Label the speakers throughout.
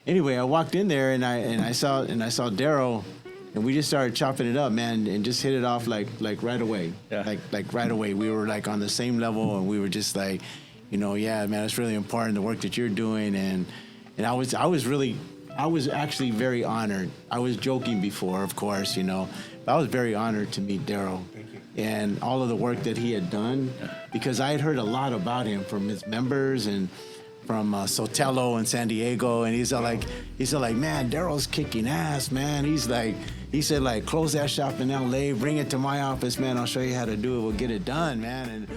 Speaker 1: anyway, I walked in there and I saw Darrel, and we just started chopping it up, man, and just hit it off like right away.
Speaker 2: Yeah.
Speaker 1: Like right away. We were like on the same level, and we were just like, yeah, man, it's really important, the work that you're doing, and I was actually very honored. I was joking before, of course, but I was very honored to meet Darrel.
Speaker 2: Thank you.
Speaker 1: And all of the work that he had done, because I had heard a lot about him from his members and from Sotelo in San Diego, and he's all like, man, Darrel's kicking ass, man. He said, close that shop in LA, bring it to my office, man. I'll show you how to do it. We'll get it done, man. And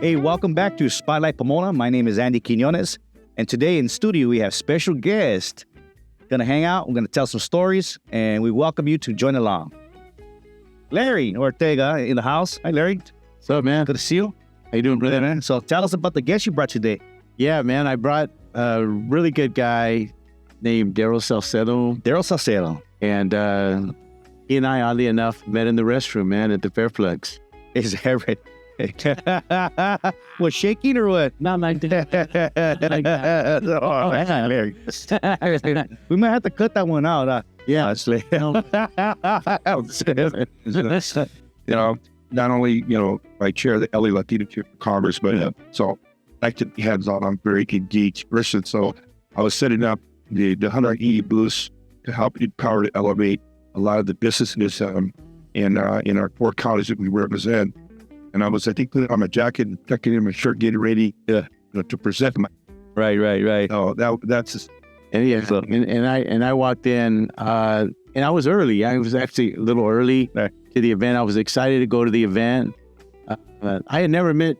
Speaker 2: Hey, welcome back to Spotlight Pomona. My name is Andy Quiñonez, and today in studio we have special guest. Gonna hang out, we're gonna tell some stories, and we welcome you to join along. Larry Ortega in the house. Hi, Larry.
Speaker 1: what's up, man?
Speaker 2: Good to see you.
Speaker 1: How you doing, brother?
Speaker 2: Man. So tell us about the guest you brought today.
Speaker 1: Yeah, man, I brought a really good guy named Darrel Sauceda.
Speaker 2: Darrel Sauceda.
Speaker 1: And he and I, oddly enough, met in the restroom, man, at the Fairplex.
Speaker 2: Is that right? Was shaking or what?
Speaker 1: Not like that.
Speaker 2: Oh, man, Larry. We might have to cut that one out.
Speaker 1: Yeah.
Speaker 2: Honestly.
Speaker 3: Not only, I chair the LA Latino Chamber of Commerce, but so I could be hands-on. I'm very engaged person. So I was setting up the 180 booths to help empower to elevate a lot of the businesses in our 4 counties that we represent. And I think putting on my jacket and tucking in my shirt, getting ready to present my.
Speaker 2: Right.
Speaker 3: Oh, that's just,
Speaker 1: And yeah, and I walked in, and I was early. I was actually a little early to the event. I was excited to go to the event. I had never met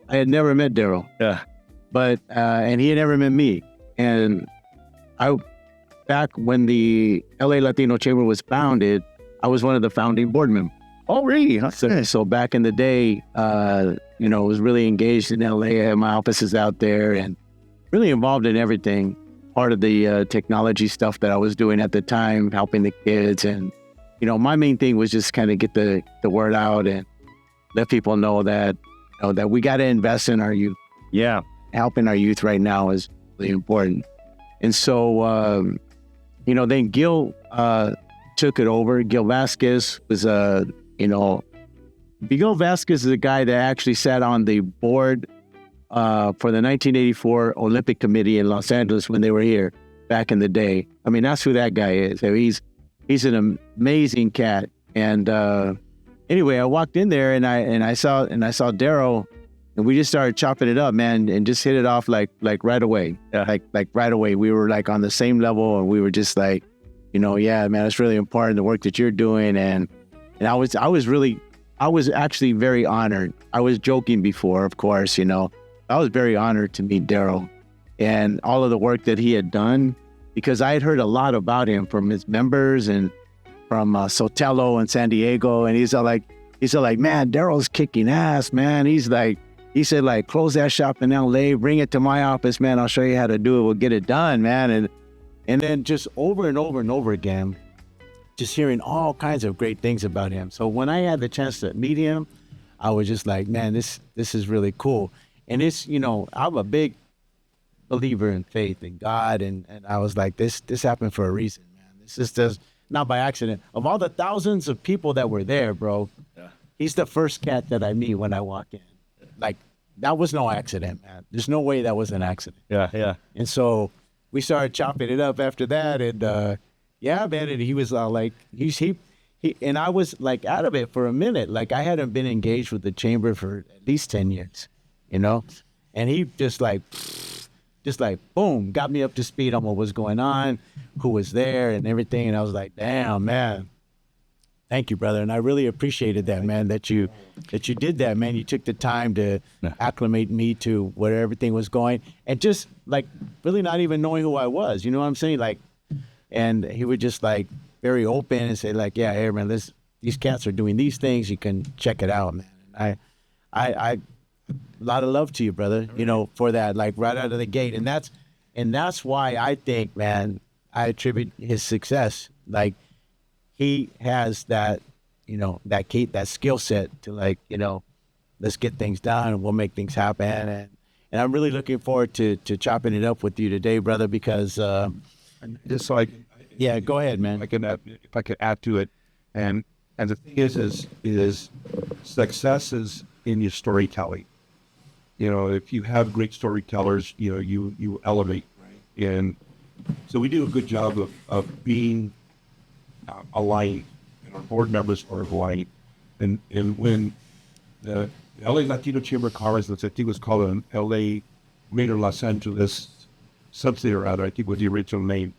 Speaker 1: Darrel.
Speaker 2: Yeah.
Speaker 1: But and he had never met me. And back when the LA Latino Chamber was founded, I was one of the founding board members.
Speaker 2: Oh, really? Huh?
Speaker 1: So back in the day, was really engaged in LA. I had my offices out there and really involved in everything. Part of the technology stuff that I was doing at the time, helping the kids. And, my main thing was just kind of get the word out and let people know that, that we got to invest in our youth.
Speaker 2: Yeah.
Speaker 1: Helping our youth right now is really important. And so, then Gil took it over. Gil Vasquez was Gil Vasquez is the guy that actually sat on the board for the 1984 Olympic Committee in Los Angeles when they were here back in the day. I mean, that's who that guy is. So he's an amazing cat. And anyway, I walked in there and I saw Darrel, and we just started chopping it up, man, and just hit it off like right away. Like right away. We were like on the same level, and we were just like, yeah, man, it's really important, the work that you're doing. And I was actually very honored. I was joking before, of course, I was very honored to meet Darrel and all of the work that he had done, because I had heard a lot about him from his members and from Sotelo in San Diego. And he's all like, man, Darrel's kicking ass, man. He said, close that shop in LA, bring it to my office, man. I'll show you how to do it. We'll get it done, man. And then just over and over and over again, just hearing all kinds of great things about him. So when I had the chance to meet him, I was just like, man, this is really cool. And it's, I'm a big believer in faith in God. And I was like, this happened for a reason, man. This is just not by accident. Of all the thousands of people that were there, bro, he's the first cat that I meet when I walk in. Like, that was no accident, man. There's no way that was an accident.
Speaker 2: Yeah.
Speaker 1: And so we started chopping it up after that. And yeah, man, and he was like, he and I was like out of it for a minute. Like, I hadn't been engaged with the chamber for at least 10 years, and he just like, boom, got me up to speed on what was going on, who was there and everything. And I was like, damn, man, thank you, brother. And I really appreciated that, man, that you did that, man. You took the time to acclimate me to where everything was going, and just like really not even knowing who I was, you know what I'm saying? Like, and he would just like very open and say like, yeah, hey man, these cats are doing these things. You can check it out, man. And I a lot of love to you, brother, for that, like right out of the gate. And that's why I think, man, I attribute his success. Like, he has that that skill set to like, let's get things done and we'll make things happen. And I'm really looking forward to chopping it up with you today, brother, because
Speaker 3: just so I,
Speaker 1: yeah, go ahead, man.
Speaker 3: if I could add to it, and the thing is success is in your storytelling. If you have great storytellers, you elevate, right? And so we do a good job of being aligned, and our board members are aligned. And when the LA Latino Chamber of Commerce, which I think was called an LA Greater Los Angeles subsidiary, or other, I think was the original name.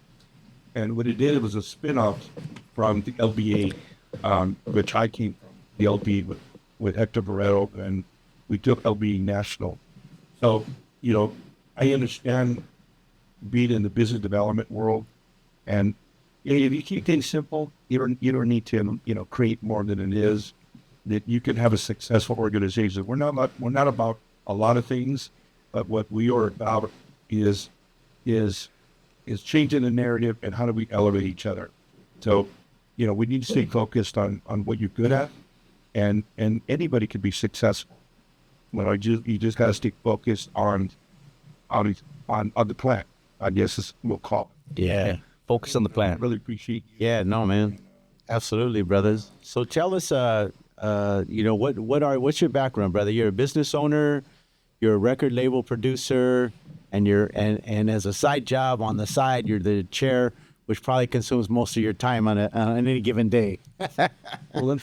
Speaker 3: And what it did, it was a spin-off from the LBA, which I came from, the LBA with Hector Barreto, and we took LBA national. So, I understand being in the business development world, and if you keep things simple, you don't need to, create more than it is. That you can have a successful organization. We're not about a lot of things, but what we are about is changing the narrative and how do we elevate each other. So, we need to stay focused on what you're good at, and anybody can be successful. You just got to stay focused on the plan, I guess is we'll call it.
Speaker 2: Yeah, focus on the plan.
Speaker 3: I really appreciate you.
Speaker 1: Yeah, no, man. Absolutely, brothers. So tell us, what's your background, brother? You're a business owner, you're a record label producer, and and as a side job on the side, you're the chair, which probably consumes most of your time on any given day.
Speaker 3: Well,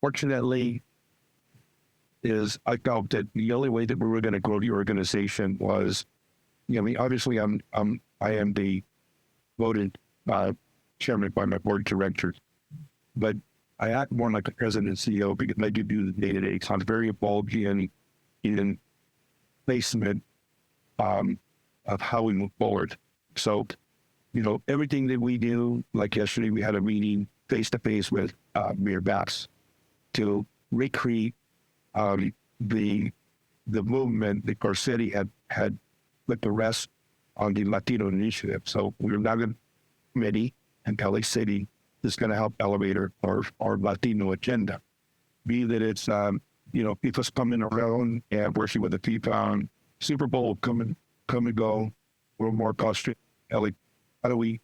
Speaker 3: fortunately, I felt that the only way that we were going to grow the organization was, obviously I am the voted chairman by my board of directors, but I act more like a president and CEO because I do the day-to-day. So I'm very involved in placement of how we move forward. So, everything that we do, like yesterday, we had a meeting face-to-face with Mayor Bass to recreate the movement that Garcetti had put the rest on the Latino initiative. So we're now going to committee in LA City is going to help elevate our Latino agenda. Be that it's FIFA's coming around and working with the FIFA, Super Bowl come and go. We're more cost LA. How do we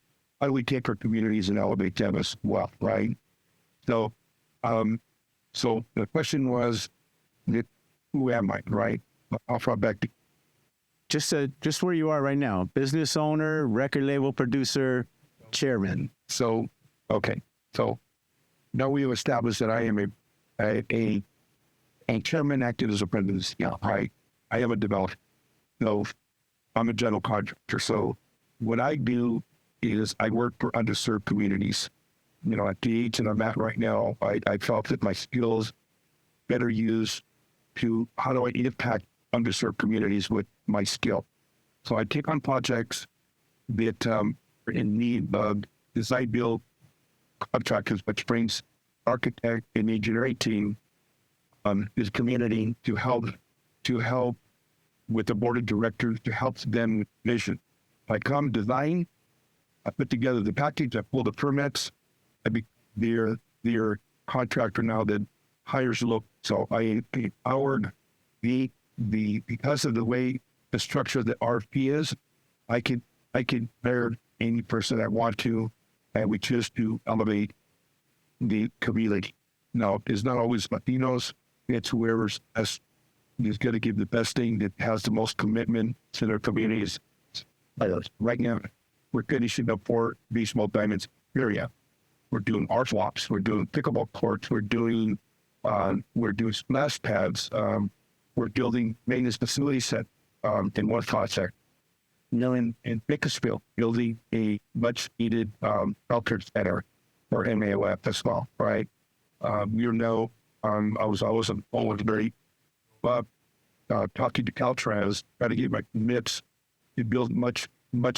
Speaker 3: take our communities and elevate them as well, right? So so the question was, who am I, right? I'll throw it back to
Speaker 1: just where you are right now, business owner, record label producer, chairman.
Speaker 3: So, okay. So now we have established that I am a chairman acting as a president. Yeah, right. I am a developer. No, I'm a general contractor. So what I do is I work for underserved communities. At the age that I'm at right now, I felt that my skills better used to how do I impact underserved communities with my skill. So I take on projects that are in need of design build contractors, which brings architect and engineering team this community to help with the board of directors to help them with vision. I come design, I put together the package, I pull the permits, I be their contractor now that hires local. So I empowered because of the way the structure of the RFP is, I can hire any person I want to, and we choose to elevate the community. Now, it's not always Latinos, it's whoever's best is going to give the best thing that has the most commitment to their communities. Right now, we're finishing up 4 baseball diamonds area. We're doing art swaps, we're doing pickleball courts, we're doing splash pads, we're building maintenance facility set in one project. In Bakersfield, building a much needed shelter center for MAOF as well, right? I was always very talking to Caltrans, trying to get my commits to build much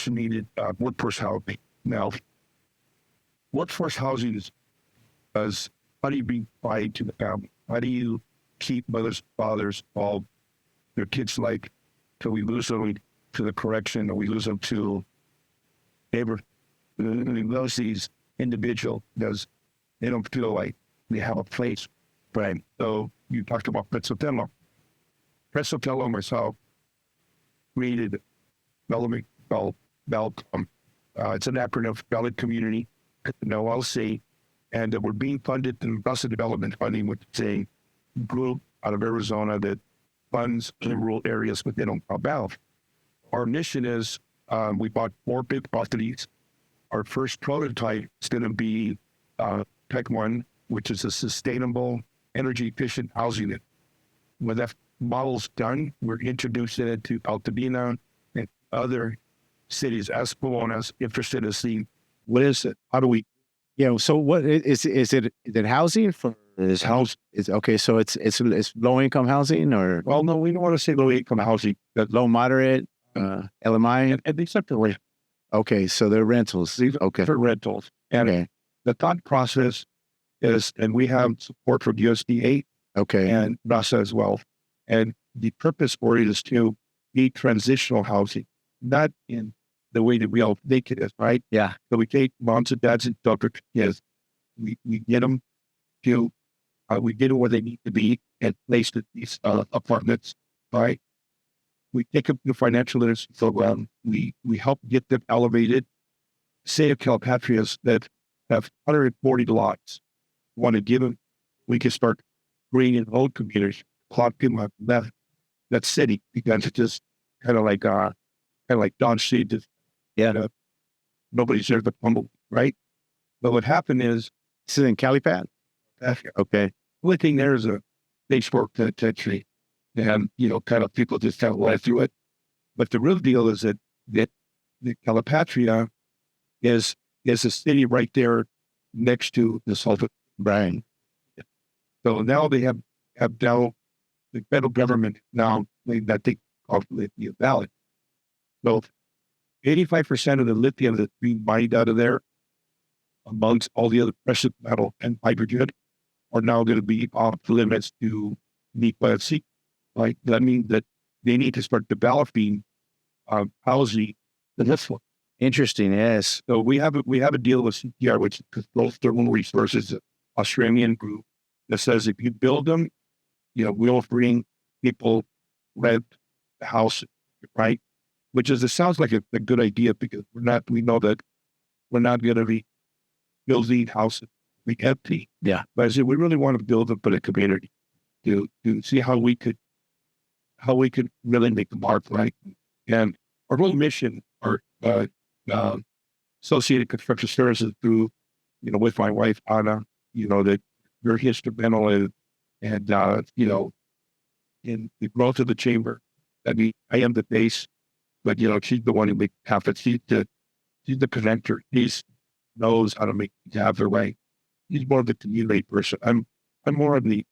Speaker 3: needed workforce housing. Now, workforce housing is how do you bring pride to the family? How do you keep mothers, fathers, all their kids like till we lose them to the correction or we lose them to neighbor? We lose these individuals because they don't feel like they have a place.
Speaker 1: Right.
Speaker 3: So you talked about Fred Sotelo. Fred Sotelo and myself created a development called Belcom. It's an acronym for Valley Community, an LLC, and we're being funded through Bus Development Funding, which is a group out of Arizona that funds in rural areas within Omaha Valley. Our mission is we bought 4 big properties. Our first prototype is going to be Type 1, which is a sustainable, energy-efficient housing unit. When that model's done, we're introducing it to Altadena and other cities as Pomona's interested in seeing what is it? How do we?
Speaker 1: Yeah. So what is it housing for?
Speaker 3: Is house?
Speaker 1: Is okay. So it's low income housing or
Speaker 3: Well, no, we don't want to say low income housing.
Speaker 1: low moderate, LMI.
Speaker 3: And these are the rent.
Speaker 1: Okay. So they're rentals.
Speaker 3: These
Speaker 1: Okay.
Speaker 3: are rentals. And
Speaker 1: Okay.
Speaker 3: the thought process is, and we have support from USDA
Speaker 1: Okay.
Speaker 3: and NASA as well. And the purpose for it is to be transitional housing, not in the way that we all think it is, right?
Speaker 1: Yeah.
Speaker 3: So we take moms and dads and children, yes, we get them to, we get them where they need to be and place these apartments, right? We take them to the financial literacy program. We help get them elevated. Say of Calpatrias that have 140 lots, want to give them, we can start bringing in old communities, plot people have left that city because it's just kind of like Dodge City. Just,
Speaker 1: Yeah.
Speaker 3: Nobody's there but humble, right? But what happened is,
Speaker 1: This is in Calipat. Okay.
Speaker 3: the only thing there is a Facebook penitentiary, and kind of people just kind of live through it. But the real deal is that the Calipatria is a city right there next to the Sultan.
Speaker 1: Brian.
Speaker 3: So now they have now the federal government now that they call Lithium Valley. So 85% of the lithium that's being mined out of there, amongst all the other precious metal and hydrogen, are now going to be off limits to NEPA C. Right? That means that they need to start developing housing in this one.
Speaker 1: Interesting. Yes.
Speaker 3: So we have a deal with CTR, which is Gulf Thermal Resources, an Australian group, that says if you build them, we'll bring people rent the house, right? Which is, it sounds like a good idea because we know that we're not going to be building houses be empty.
Speaker 1: Yeah.
Speaker 3: But I said, we really want to build up a community to see how we could really make the mark, right? And our whole mission, our Associated Construction Services through, with my wife, Anna, that we're instrumental in the growth of the chamber. I mean, I am the base, but, she's the one who makes it happen. She's the connector. She knows how to make things happen, right? He's more of the community person. I'm more of the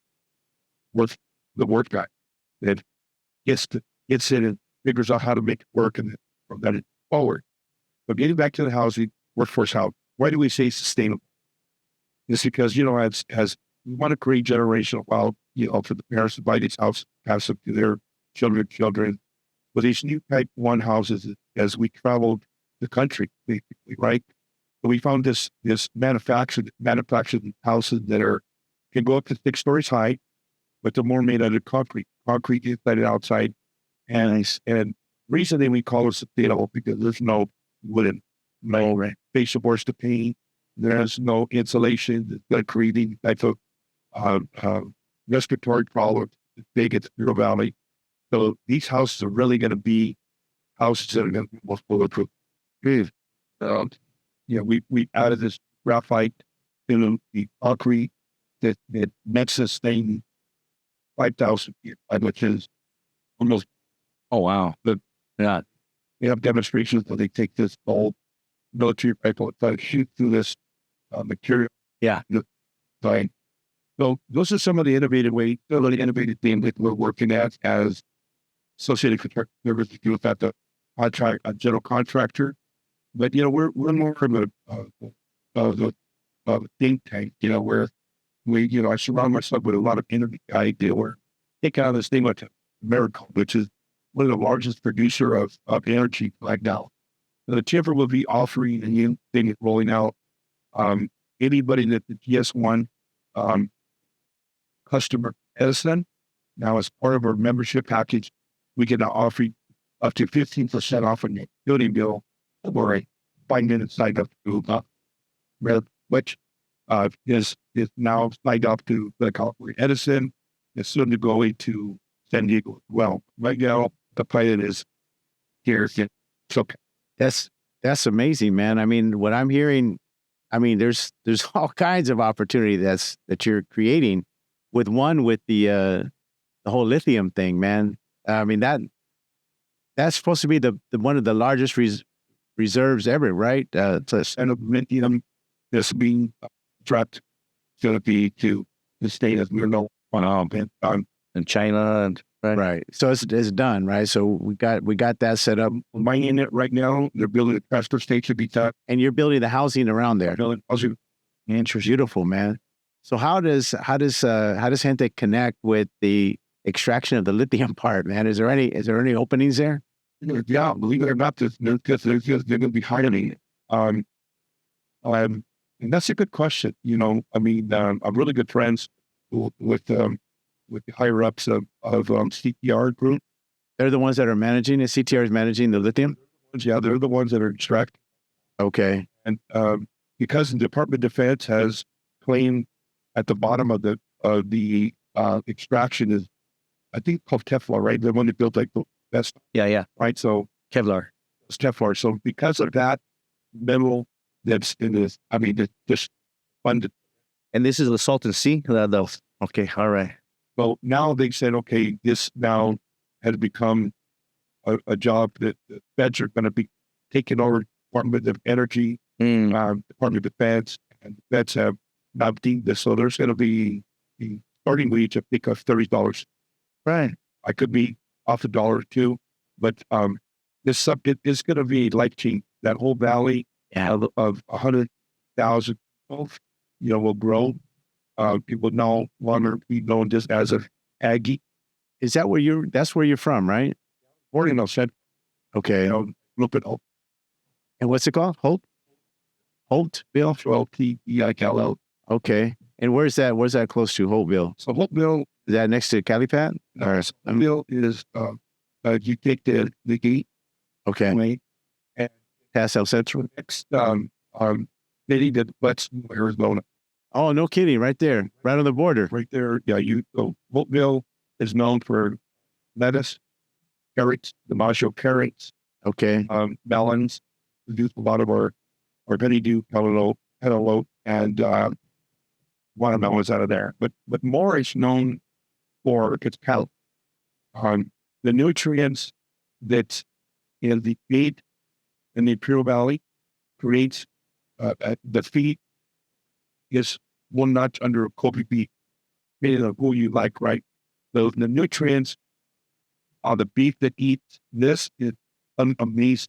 Speaker 3: work guy that gets in and figures out how to make it work and then from that forward. But getting back to the housing, workforce housing, why do we say sustainable? It's because, as we want to create generational wealth, for the parents to buy these houses, pass them to their children. With these new Type 1 houses, as we traveled the country, basically, right? So we found this manufactured houses that can go up to 6 stories high, but they're more made out of concrete inside and outside. And recently we call it sustainable because there's no wooden, no base supports to paint. There's no insulation that's going to create any type of respiratory problems that they get through the valley. So these houses are really going to be houses that are going to be most bulletproof. We added this graphite in the concrete that makes this thing 5,000 feet, which is almost.
Speaker 1: Oh, wow.
Speaker 3: Yeah. We have demonstrations where they take this old military rifle and try to shoot through this material.
Speaker 1: Yeah.
Speaker 3: Right. So those are some of the innovative things that we're working at as Associated Construction Services do with a general contractor. But, we're more from a think tank, where I surround myself with a lot of energy idea where take out this thing like America, which is one of the largest producer of energy right now. So the chamber will be offering a new thing rolling out. Anybody that the GS1 customer Edison. Now, as part of our membership package, we can now offer up to 15% off on the utility bill for a 5-minute sign up to which is now signed up to the California Edison. It's soon to go into San Diego as well. Right now, the pilot is here in SoCal.
Speaker 1: That's amazing, man. I mean, what I'm hearing, I mean, there's all kinds of opportunity that you're creating with the whole lithium thing, man. I mean, that's supposed to be the one of the largest reserves ever, right?
Speaker 3: And of lithium that's being trapped going to be to the state as we're no
Speaker 2: in China and
Speaker 1: right. So it's done, right? So we got that set up.
Speaker 3: We're mining it right now. They're building a transfer station to be done.
Speaker 1: And you're building the housing around there.
Speaker 3: Building housing.
Speaker 1: Interesting. Beautiful, man. So how does Gente connect with the extraction of the lithium part, man? Is there any openings there?
Speaker 3: Yeah, believe it or not, they're going to be hiring. And that's a good question. You know, I mean, I'm really good friends with the higher ups of CTR group.
Speaker 1: They're the ones that are managing it. CTR is managing the lithium.
Speaker 3: Yeah, they're the ones that are extracting.
Speaker 1: Okay.
Speaker 3: And because the Department of Defense has claimed at the bottom of the extraction is, I think, called Teflon, right? The one that built like the best.
Speaker 2: Yeah.
Speaker 3: Right. So
Speaker 2: Kevlar.
Speaker 3: It's Teflon. So because of that metal that's in this, I mean, it's just funded.
Speaker 2: And this is the Salton Sea? Okay, all right.
Speaker 3: Well, now they said, okay, this now has become a job that the feds are going to be taking over. Department of Energy, Department of Defense, and the feds have now deemed this. So there's going to be the starting wage, I think, of $30.
Speaker 2: Right.
Speaker 3: I could be off $1 or $2, but this subject is going to be life-changing. That whole valley of 100,000 people, will grow. People now want to be known just as an Aggie.
Speaker 1: Is that that's where you're from, right?
Speaker 3: Born in Austin.
Speaker 1: Okay.
Speaker 3: Look at Hope.
Speaker 1: And what's it called? Hope, Bill?
Speaker 3: Holteville.
Speaker 1: Okay. And where's that close to, Hopeville?
Speaker 3: So Hopeville.
Speaker 1: Is that next to Calipat?
Speaker 3: Hopeville is, you take the gate.
Speaker 1: Okay.
Speaker 3: Way, and
Speaker 1: past El Centro?
Speaker 3: Next, city that butts Arizona.
Speaker 1: Oh, no kidding. Right there. Right on the border.
Speaker 3: Right there. Yeah. Hopeville is known for lettuce, carrots, DiMaggio carrots.
Speaker 1: Okay.
Speaker 3: Melons. Produce a lot of our honeydew, cantaloupe, and watermelons out of there. But more is known for its kelp. The nutrients that in the feed in the Imperial Valley creates the feed is one notch under a Kobe beef, depending on who you like, right? So the nutrients on the beef that eats this is amazing.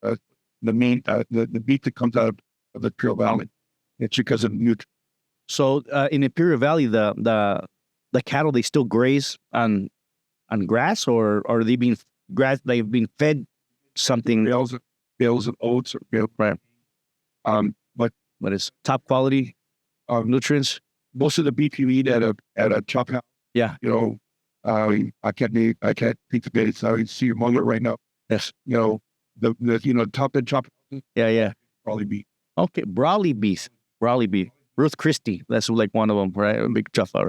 Speaker 3: The beef that comes out of the Imperial Valley, it's because of nutrients.
Speaker 2: So in Imperial Valley, the cattle, they still graze on grass, or are they being they've been fed something?
Speaker 3: Bales of oats or bales.
Speaker 2: Right.
Speaker 3: But
Speaker 2: what is top quality nutrients?
Speaker 3: Most of the beef you eat at a chop house.
Speaker 2: Yeah.
Speaker 3: I can't think of it. So I see your moment right now.
Speaker 2: Yes.
Speaker 3: The top end chop.
Speaker 2: Yeah.
Speaker 3: Probably beef.
Speaker 2: Okay, Brawley beef. Ruth Christie, that's like one of them, right? A big chuffa,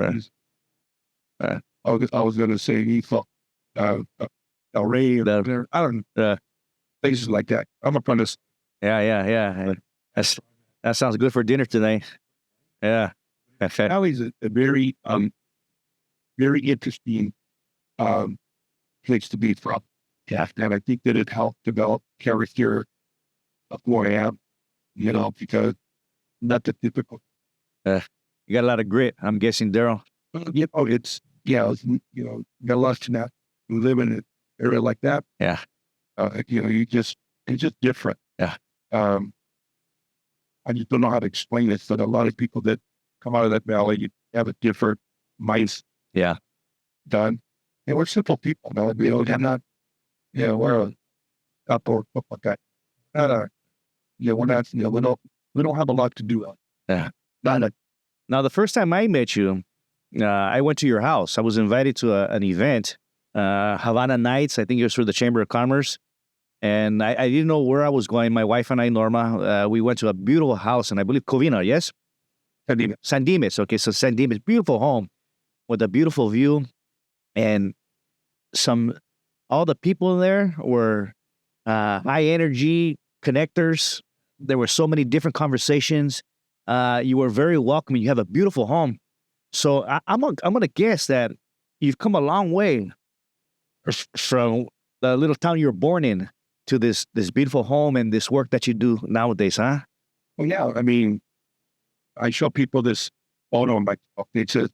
Speaker 2: right?
Speaker 3: I was going to say El Rey. I don't know. Places like that. I'm a apprentice.
Speaker 2: Yeah. That sounds good for dinner tonight. Yeah.
Speaker 3: Valley's a very, very interesting place to be from. Yeah. And I think that it helped develop character of who I am, because not the typical.
Speaker 2: You got a lot of grit, I'm guessing, Darrel.
Speaker 3: You got a lot to that. You live in an area like that.
Speaker 2: Yeah.
Speaker 3: It's just different.
Speaker 2: Yeah.
Speaker 3: I just don't know how to explain it. So a lot of people that come out of that valley, you have a different mindset.
Speaker 2: Yeah.
Speaker 3: Done. And we're simple people, man. We're not, we're a outdoor stuff like that. We're not, we don't have a lot to do.
Speaker 2: Yeah.
Speaker 3: Not
Speaker 2: Now, the first time I met you, I went to your house. I was invited to an event, Havana Nights. I think it was for the Chamber of Commerce. And I didn't know where I was going. My wife and I, Norma, we went to a beautiful house, and I believe Covina, yes? San Dimas. Okay, so San Dimas, beautiful home with a beautiful view. And all the people there were high energy connectors. There were so many different conversations. You were very welcoming. You have a beautiful home. So I'm going to guess that you've come a long way from the little town you were born in to this beautiful home and this work that you do nowadays, huh?
Speaker 3: Well, yeah. I mean, I show people this photo on my book. It says,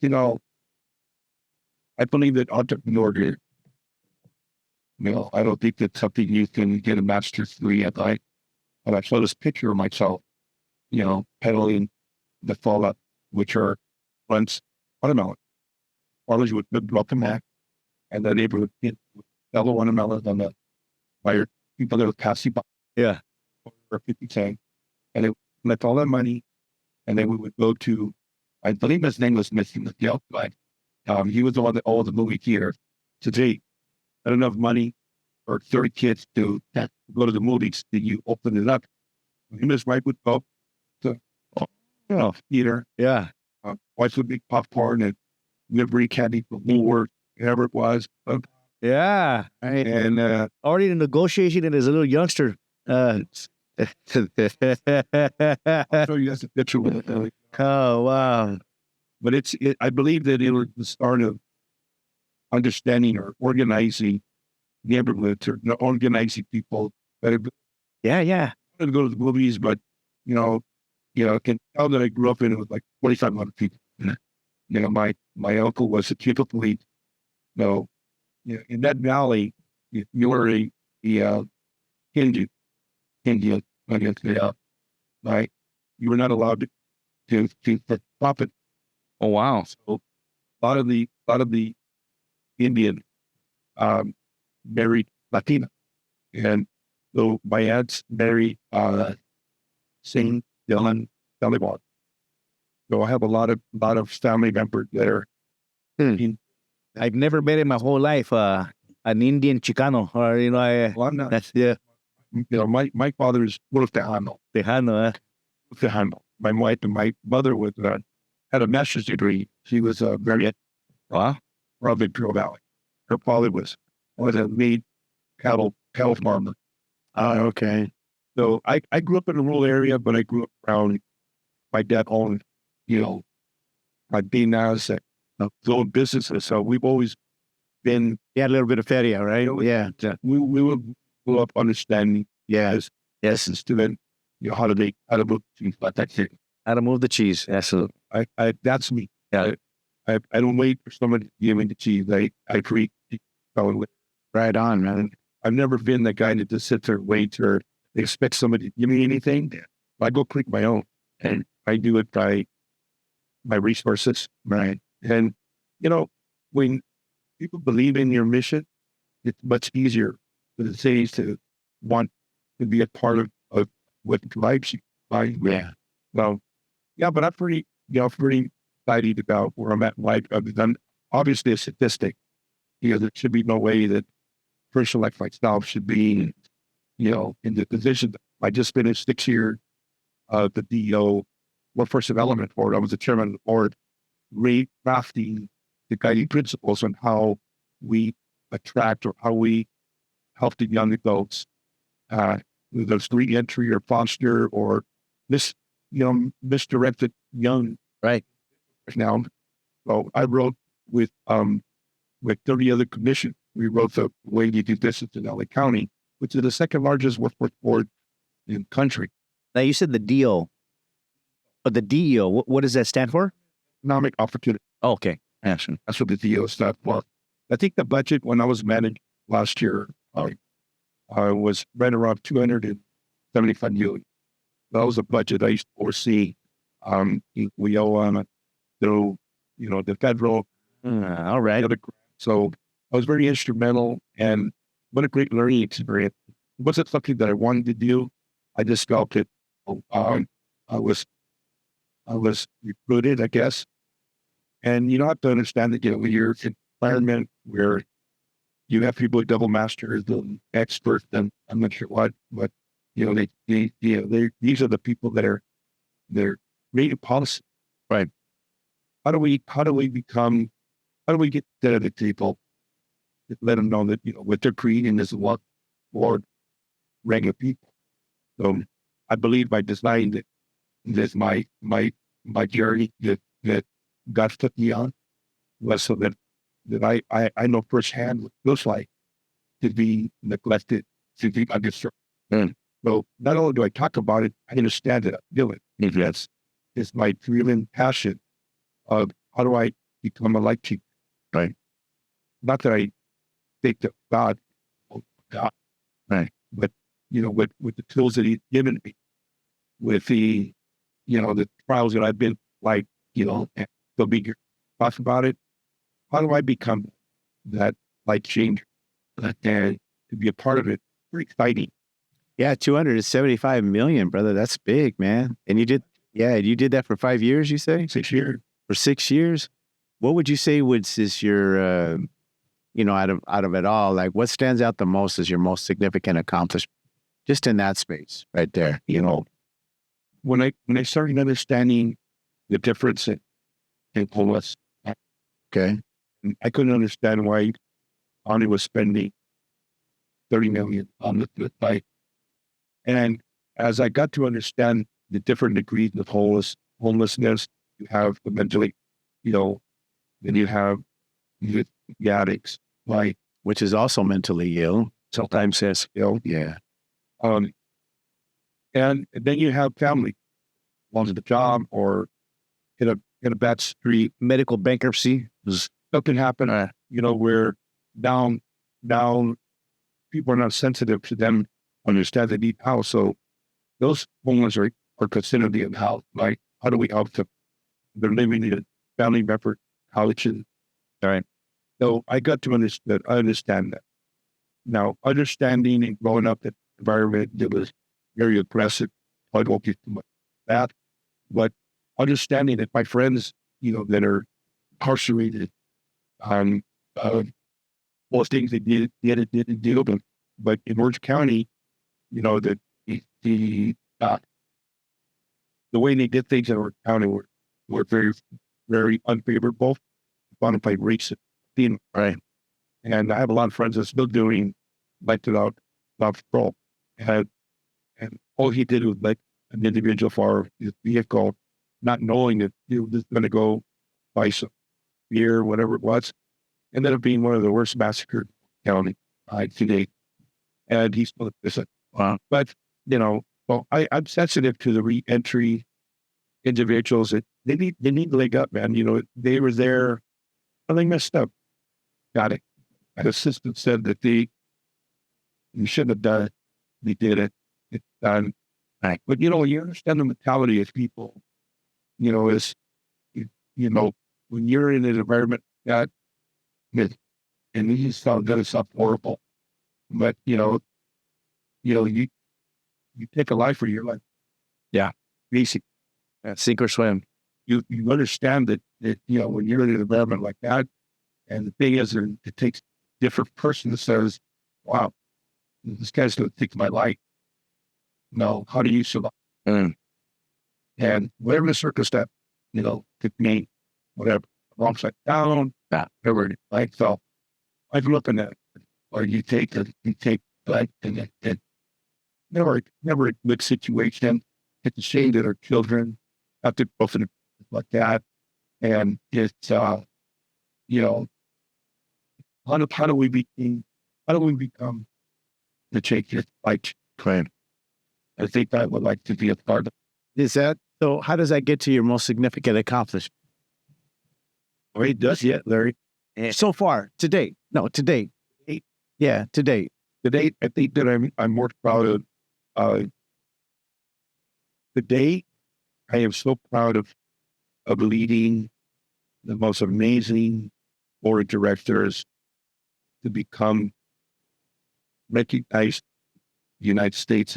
Speaker 3: I believe that entrepreneurship, I don't think that's something you can get a master's degree at. And I saw this picture of myself, pedaling the fallout, which are once watermelon. Farmers would drop them back, and the neighbor would sell the watermelons on the fire. People that would pass you by.
Speaker 2: Yeah.
Speaker 3: For 50 cents. And they would collect all that money, and then we would go to, I believe his name was missing the jail, but he was the one that owned the movie theater. Today, not enough money for 30 kids to go to the movies. Then you open it up. Him and his wife would go to theater.
Speaker 2: Yeah.
Speaker 3: Watch the big popcorn and livery candy for Woolworth, whatever it was.
Speaker 2: Yeah.
Speaker 3: And
Speaker 2: already in negotiation and as a little youngster.
Speaker 3: I'll show you that's a picture with it.
Speaker 2: Oh, wow.
Speaker 3: But I believe that it was the start of understanding or organizing neighborhoods or organizing people.
Speaker 2: Yeah.
Speaker 3: I wanted to go to the movies, but, I can tell that I grew up in it with like 4,500 people. My uncle was a chief of police. So, in that valley, if you were a Hindu, right? You were not allowed to profit.
Speaker 2: Oh, wow.
Speaker 3: So a lot of the Indian married Latina. And so my aunts married Singh, Dylan, Taliban. So I have a lot of family members there.
Speaker 2: I've never met in my whole life an Indian Chicano, or
Speaker 3: Well, I'm not.
Speaker 2: that's
Speaker 3: My father is Tejano.
Speaker 2: Tejano.
Speaker 3: Tejano. My wife and my mother had a master's degree. She was very from Imperial Valley. Her father was a meat cattle farmer.
Speaker 1: Okay.
Speaker 3: So I grew up in a rural area, but I grew up around my dad owned, my Dinas and his own businesses. So we've always been
Speaker 1: Yeah, a little bit of feria, right? Yeah.
Speaker 3: we grew up understanding
Speaker 1: Yes.
Speaker 3: essence to it, how to move things like that.
Speaker 2: How to move the cheese. Absolutely.
Speaker 3: That's me.
Speaker 2: Yeah.
Speaker 3: I don't wait for somebody to give me the cheese. I treat people.
Speaker 1: Right on, man.
Speaker 3: I've never been the guy that just sits there and waits or expect somebody to give me anything. I go create my own, and I do it by my resources.
Speaker 1: Right.
Speaker 3: And, when people believe in your mission, it's much easier for the cities to want to be a part of what drives you. Right?
Speaker 1: Yeah.
Speaker 3: Well, yeah, but I'm pretty excited about where I'm at in life. I'm obviously a statistic. There should be no way that a person like myself should be, in the position. I just finished 6 years of the DEO Workforce Development Board. I was the chairman of the board, recrafting the guiding principles on how we attract or how we help the young adults, whether it's reentry or foster or misdirected young.
Speaker 2: Right.
Speaker 3: Now, so I wrote with 30 other commissions. We wrote the way you do business in LA County, which is the second largest workforce board in the country.
Speaker 2: Now, you said the DO. But the DEO, what does that stand for?
Speaker 3: Economic opportunity.
Speaker 2: Oh, okay. Yes.
Speaker 3: That's what the DEO stands for. I think the budget when I was managed last year was right around $275 million. That was a budget I used to oversee. We owe on through, the federal.
Speaker 2: All right.
Speaker 3: So I was very instrumental, and what a great learning experience. It wasn't something that I wanted to do. I just felt it. I was I was recruited, I guess. And you don't have to understand that, when you're in an environment where you have people with double masters, the experts, and I'm not sure what, but these are the people they're creating policy.
Speaker 1: Right.
Speaker 3: How do we get to the table, let them know that, what they're creating is what for regular people. So I believe by design that my journey that God took me on was so that I know firsthand what it feels like to be neglected, to be underserved. So not only do I talk about it, I understand it, I feel it. That's it's my driven passion of how do I become a light teacher.
Speaker 1: Right.
Speaker 3: Not that I think that God,
Speaker 1: right,
Speaker 3: but with the tools that He's given me, with the the trials that I've been and they'll be here talk about it. How do I become that light changer and to be a part of it? Pretty exciting.
Speaker 1: Yeah, 275 million, brother. That's big, man. And you did that for 5 years, you say?
Speaker 3: 6 years.
Speaker 1: For 6 years? What would you say is your, out of it all, like what stands out the most as your most significant accomplishment, just in that space right there?
Speaker 3: When I started understanding the difference in homeless,
Speaker 1: okay,
Speaker 3: I couldn't understand why Andy was spending $30 million on the site. And as I got to understand the different degrees of homelessness, you have the mentally, then you have the addicts,
Speaker 1: which is also mentally ill.
Speaker 3: Sometimes says ill.
Speaker 1: Yeah.
Speaker 3: And then you have family, lost the job or in a bad street,
Speaker 2: medical bankruptcy.
Speaker 3: Something happened, where down people are not sensitive to them, understand they need house. So those homeless are considered the house. Like, how do we help them? They're living in a family member houses.
Speaker 2: All right.
Speaker 3: So I got to understand that. Now, understanding and growing up in an environment that was very aggressive, I won't get too much of that, but understanding that my friends, that are incarcerated, most things they didn't do, but in Orange County, the way they did things in Orange County were very, very unfavorable, bona fide racist.
Speaker 1: Right.
Speaker 3: And I have a lot of friends that are still doing life without parole. And all he did was like an individual for his vehicle, not knowing that he was just going to go buy some beer, whatever it was. Ended up being one of the worst massacres in county to date. And he's still innocent.
Speaker 1: Wow.
Speaker 3: But, I'm sensitive to the re-entry individuals that they need to leg up, man. They were there, they messed up. Got it. The assistant said that you shouldn't have done it. They did it. It's done.
Speaker 1: Right.
Speaker 3: But, you understand the mentality of people, is, when you're in an environment that, and you sound good, it's not horrible, but, you take a life for your life.
Speaker 1: Yeah.
Speaker 3: Basic.
Speaker 1: Sink or swim.
Speaker 3: You understand that, when you're in an environment like that, and the thing is, it takes a different person that says, wow, this guy's going to take my life. No, how do you survive? And whatever the circumstance, could mean, whatever, wrong side down, whatever, so I've looked at it, or you take like, and never a good situation. It's a shame that our children have to go through like that. And it's, how do we become the change like claim? I think I would like to be a part of.
Speaker 1: Is that so? How does that get to your most significant accomplishment?
Speaker 3: Well, it does yet, Larry.
Speaker 1: So far, to date. No, to date. Yeah, to date.
Speaker 3: To date, I think that I'm more proud of. To date, I am so proud of leading the most amazing board of directors to become recognized in the United States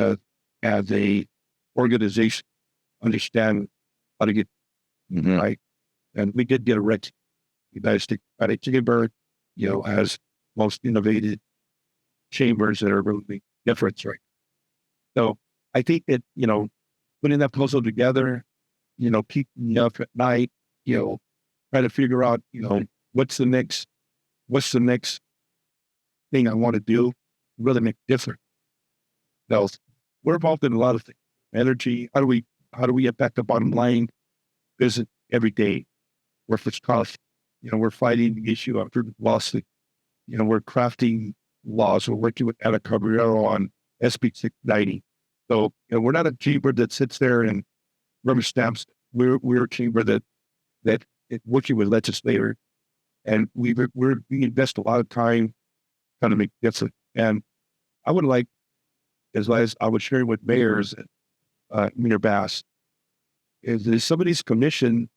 Speaker 3: as a organization, understand how to get
Speaker 2: Mhm.
Speaker 3: right? And we did get a red United States Chamber, has most innovative chambers that are really different, right? So I think that, putting that puzzle together, keeping me up at night, try to figure out, what's the next thing I want to do, really make a difference. So we're involved in a lot of things. Energy, how do we impact the bottom line? Visit every day. We're for cost. We're fighting the issue of lawsuit. We're crafting laws. We're working with Anna Caballero on SB 690. So, we're not a chamber that sits there and rubber stamps. We're a chamber that working with legislators, and we invest a lot of time trying to make difference. And I would like, as I was sharing with mayors, Mayor Bass, is that some of these commissions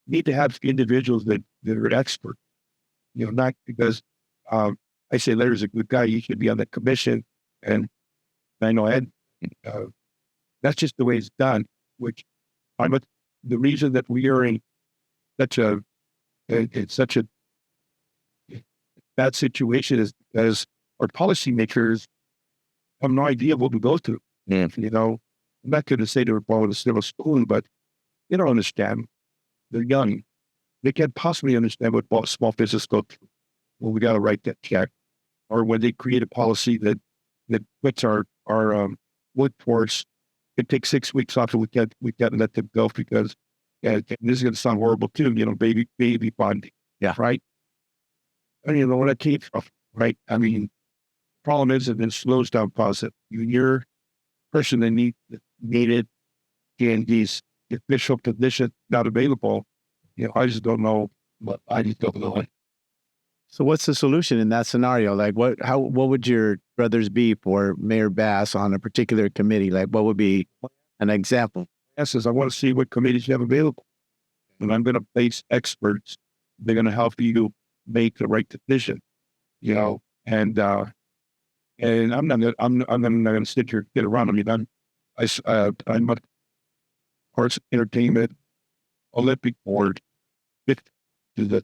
Speaker 3: need to have individuals that are expert. Not because I say Larry's a good guy, he should be on the commission, and I know Ed. That's just the way it's done. Which the reason that we are in such a bad situation is because our policymakers have no idea what we go through.
Speaker 2: Yeah.
Speaker 3: I'm not going to say they're born with a silver spoon, but they don't understand. They're young. They can't possibly understand what small business go through. Well, we got to write that check, or when they create a policy that puts our workforce, it takes 6 weeks off, and we can't let them go because, and this is going to sound horrible too, baby bonding.
Speaker 2: Yeah.
Speaker 3: Right. And when I came from, right. I mean, problem is it slows down process. You're a person that needed in these official positions not available. I just don't know. I just don't know.
Speaker 1: So what's the solution in that scenario? Like what would your brothers be for Mayor Bass on a particular committee? Like what would be an example?
Speaker 3: Yes, I want to see what committees you have available. And I'm going to place experts. They're going to help you make the right decision, and I'm not going to sit here and get around. I mean, I'm a Arts Entertainment Olympic Board to the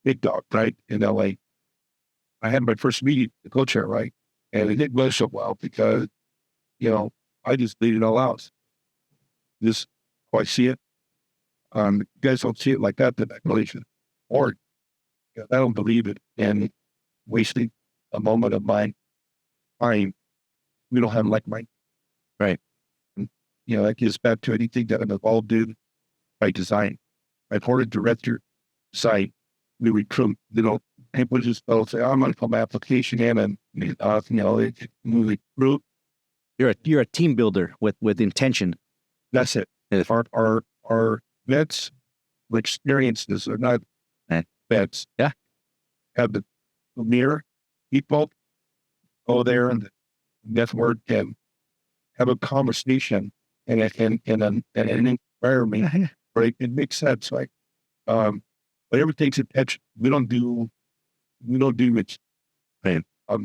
Speaker 3: big dog, right, in LA. I had my first meeting, the co-chair, right, and it didn't go so well because, I just laid it all out. This, how I see it. You guys don't see it like that, the relation. Or, I don't believe it, and wasting a moment of my time. We don't have like mine.
Speaker 2: Right.
Speaker 3: And, that gets back to anything that I'm involved in by design. My board of director site, we recruit, people just don't say, I'm going to put my application in and, we recruit.
Speaker 2: You're a team builder with intention.
Speaker 3: That's it.
Speaker 2: Yes.
Speaker 3: Our vets, experiences are not vets.
Speaker 2: Yeah.
Speaker 3: Have the mirror people go there and network and have a conversation and an environment where it makes sense, right? But everything's attention. We don't do it.
Speaker 2: Right.
Speaker 3: A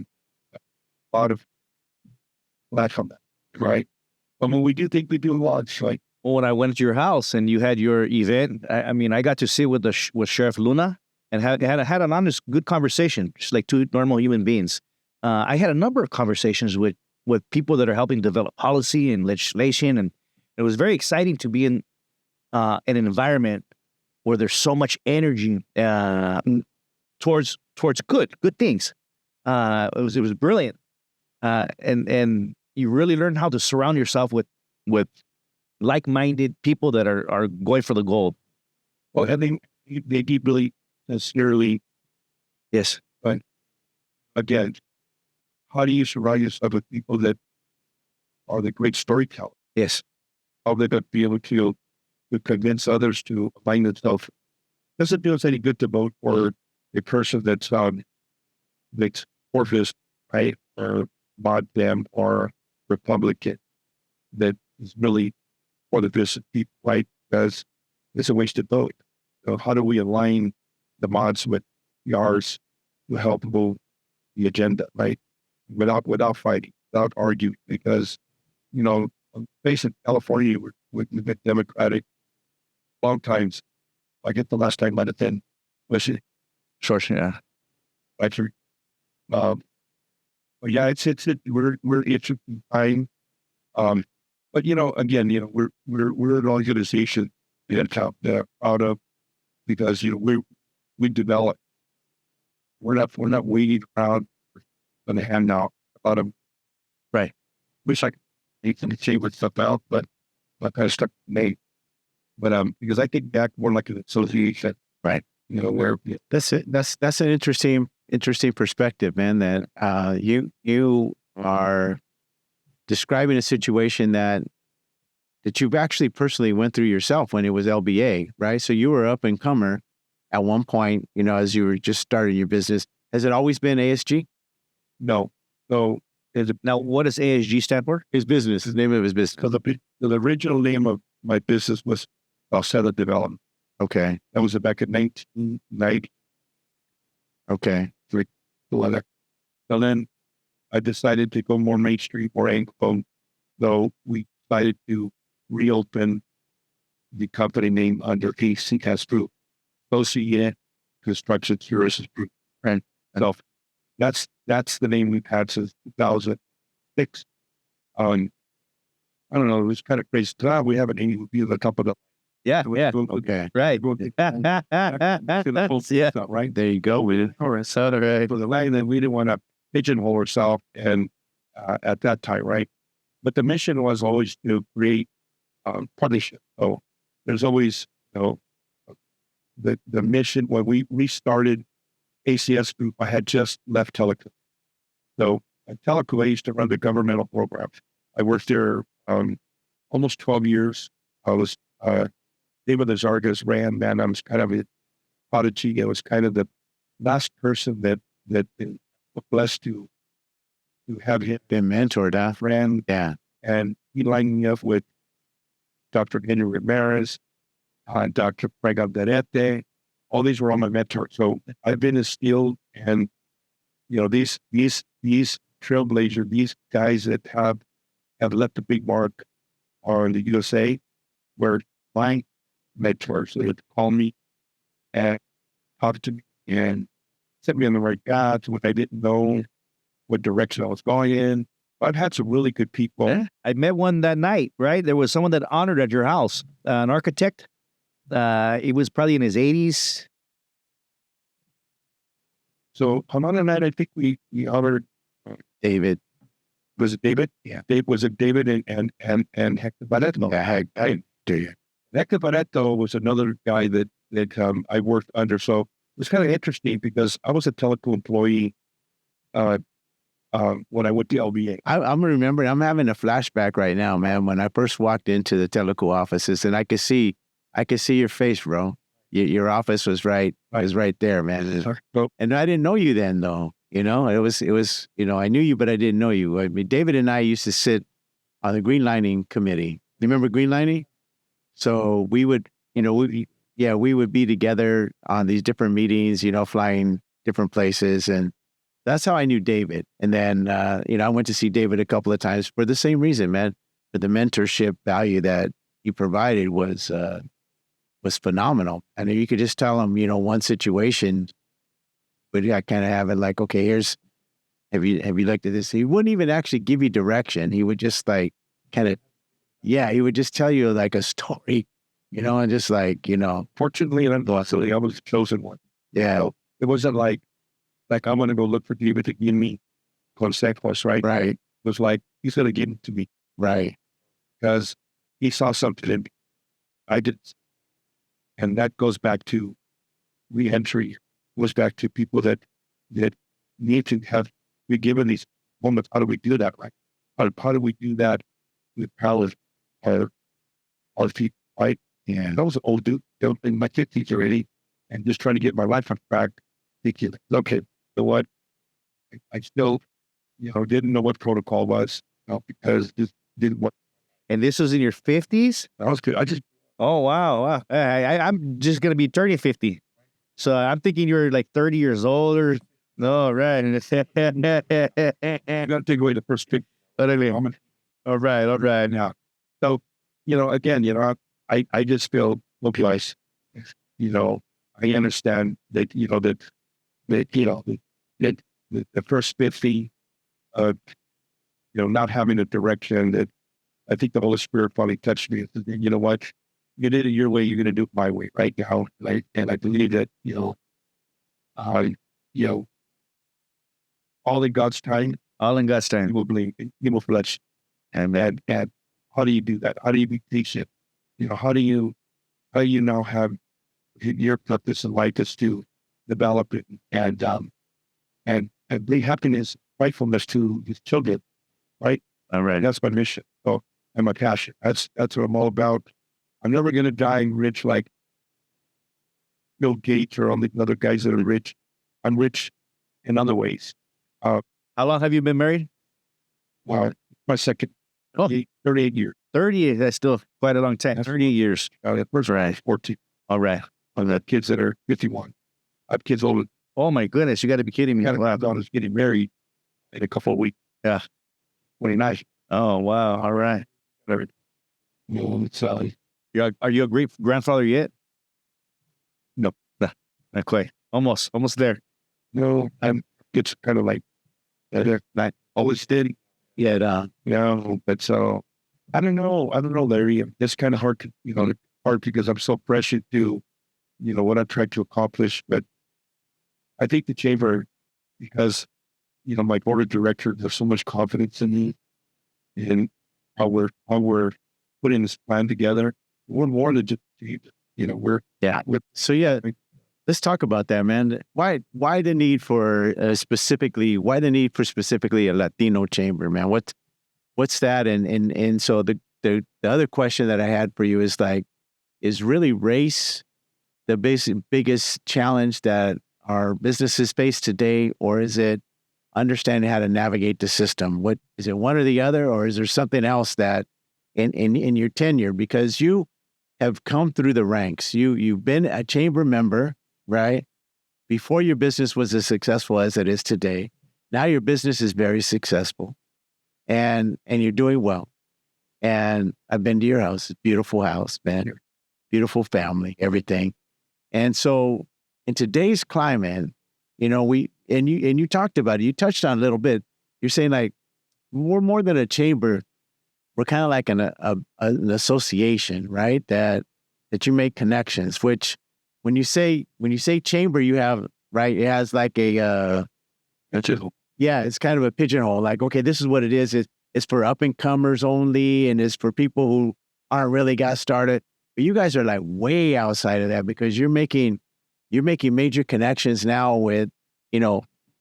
Speaker 3: lot of lack on that, right? But when we do think we do a lot, like,
Speaker 2: Well, when I went to your house and you had your event, I got to sit with with Sheriff Luna and had an honest, good conversation, just like two normal human beings. I had a number of conversations with people that are helping develop policy and legislation, and it was very exciting to be in an environment where there's so much energy towards good things. It was brilliant, and you really learn how to surround yourself with like-minded people that are going for the goal.
Speaker 3: Well, and they deeply, sincerely.
Speaker 2: Yes.
Speaker 3: But again, how do you surround yourself with people that are the great storytellers?
Speaker 2: Yes.
Speaker 3: How they're going to be able to convince others to align themselves? Doesn't do us any good to vote for a person that's Corvus, right, or mod them, or Republican that is really for the business people, right? Because it's a wasted vote. So how do we align the mods with ours to help move the agenda, right? Without fighting, without arguing, because, based in California, we're Democratic. long times. I guess the last time might have been, was it?
Speaker 2: Sure, yeah.
Speaker 3: Actually, but yeah, we're interesting time. But again, we're an organization that I'm proud of because we develop. We're not waiting around for the handout. A lot of
Speaker 2: Right.
Speaker 3: wish I could say what stuff out, but kind of stuck with me. But because I think back more like an association,
Speaker 2: Right.
Speaker 3: Where
Speaker 1: That's it. That's an interesting perspective, man. That you are describing a situation that you've actually personally went through yourself when it was LBA, right? So you were up and comer at one point, as you were just starting your business. Has it always been ASG?
Speaker 3: no. So
Speaker 2: Now, what does ASG stand for?
Speaker 1: His business, the name of his business.
Speaker 3: so the original name of my business was Sauceda Development.
Speaker 1: Okay.
Speaker 3: That was back in 1990.
Speaker 1: Okay.
Speaker 3: So then I decided to go more mainstream, more Anglophone. So we decided to reopen the company name under ACS Group, Associated Construction Services Group.
Speaker 2: Right.
Speaker 3: So that's the name we've had since 2006. I don't know, it was kind of crazy. We haven't even been the top of the
Speaker 2: Yeah.
Speaker 1: Okay.
Speaker 2: Right. Yeah.
Speaker 3: Right.
Speaker 1: There you go. We did.
Speaker 2: All right. So, right.
Speaker 3: For the line that we didn't want to pigeonhole ourselves and at that time, right? But the mission was always to create partnership. So there's always, the mission when we restarted ACS Group, I had just left Telecom. So at Telecom, I used to run the governmental programs. I worked there almost 12 years. I was David Lazargas ran, man. I was kind of a prodigy. I was kind of the last person that been blessed to have him
Speaker 1: Been mentored, huh?
Speaker 3: ran.
Speaker 1: Yeah.
Speaker 3: And he lined me up with Dr. Henry Ramirez, Dr. Frank Alderete. All these were all my mentors. So I've been instilled, and these trailblazers, these guys that have left a big mark on the USA, were my mentors. They would call me and talk to me and set me on the right path when I didn't know what direction I was going in. I've had some really good people.
Speaker 2: Yeah. I met one that night, right? There was someone that honored at your house, an architect. He was probably in his 80s.
Speaker 3: So on that night, I think we honored
Speaker 1: David.
Speaker 3: Was it David?
Speaker 1: Yeah.
Speaker 3: Was it David and Hector Barreto?
Speaker 1: Yeah, I do you.
Speaker 3: Hector Barreto was another guy that I worked under. So it was kind of interesting because I was a Teleco employee when I went to LBA.
Speaker 1: I'm remembering. I'm having a flashback right now, man. When I first walked into the Teleco offices, and I could see your face, bro. Your office was right there, man.
Speaker 3: So,
Speaker 1: And I didn't know you then, though. It was. I knew you, but I didn't know you. I mean, David and I used to sit on the green lining committee. You remember green lining? So we would, we would be together on these different meetings, flying different places, and that's how I knew David. And then, I went to see David a couple of times for the same reason, man. But the mentorship value that he provided was phenomenal. And you could just tell him, one situation, but I kind of have it like, okay, have you looked at this? He wouldn't even actually give you direction. He would just he would just tell you like a story, and just
Speaker 3: fortunately and unfortunately, I was the chosen one.
Speaker 1: Yeah.
Speaker 3: So it wasn't like I'm going to go look for David to give me consejos, right?
Speaker 1: Right.
Speaker 3: It was like, he's going to give it to me.
Speaker 1: Right.
Speaker 3: Because he saw something in me. I didn't. And that goes back to re-entry, goes back to people that need to be given these moments. How do we do that, right? How do we do that with our feet, right? And I was an old dude, in my 50s already, and just trying to get my life on track, thinking, okay, so what? I still, didn't know what protocol was, because this didn't work.
Speaker 2: And this was in your 50s?
Speaker 3: That was good.
Speaker 2: Oh, wow. I'm just going to be turning 50. So I'm thinking you're like 30 years old or... No, right.
Speaker 3: You got to take away the first big moment.
Speaker 2: All right.
Speaker 3: Yeah. So, again, I just feel mobilize. You know, I understand that, that the first 50, not having a direction, that I think the Holy Spirit finally touched me and said, you know what, you did it your way, you're going to do it my way right now. And I believe that, all in God's time.
Speaker 2: All in God's time.
Speaker 3: He will believe, he will bless. And how do you do that? How do you be patient? How do you now have your purpose in life is to develop it and bring happiness, rightfulness to his children, right?
Speaker 2: All right.
Speaker 3: And that's my mission. So, and my passion. That's what I'm all about. I'm never going to die rich like Bill Gates or all the other guys that are rich. I'm rich in other ways.
Speaker 2: How long have you been married?
Speaker 3: Well, my second, 38 years.
Speaker 2: 30, that's still quite a long time. 38 years.
Speaker 3: At first, I was 14.
Speaker 2: All right.
Speaker 3: I've got kids that are 51. I have kids older.
Speaker 2: Oh my goodness, you got to be kidding me.
Speaker 3: I got a daughter who's getting married in a couple of weeks.
Speaker 2: Yeah.
Speaker 3: 29.
Speaker 2: Oh, wow. All right. Are you a great grandfather yet?
Speaker 3: No.
Speaker 2: Not quite. Almost there.
Speaker 3: No, it's kind of like that always did.
Speaker 1: Yeah.
Speaker 3: But so I don't know, Larry. It's kind of hard to, hard because I'm so pressured to, what I'm trying to accomplish. But I think the chamber, because, my board of directors, there's so much confidence in me and how we're putting this plan together. We're more than just,
Speaker 1: let's talk about that, man. Why the need for specifically a Latino chamber, man? What's that? And so the other question that I had for you is like, is really race the biggest challenge that our businesses face today, or is it understanding how to navigate the system? What is it, one or the other, or is there something else that in your tenure, because you have come through the ranks, you've been a chamber member, right? Before your business was as successful as it is today. Now your business is very successful and you're doing well. And I've been to your house, beautiful house, man, beautiful family, everything. And so in today's climate, you talked about it, you touched on it a little bit. You're saying like, we're more than a chamber. We're kind of like an association, right? That you make connections, which when you say chamber, you have, right? It has like it's kind of a pigeonhole. Like, okay, this is what it is. It's for up and comers only, and it's for people who aren't really got started. But you guys are like way outside of that because you're making major connections now with,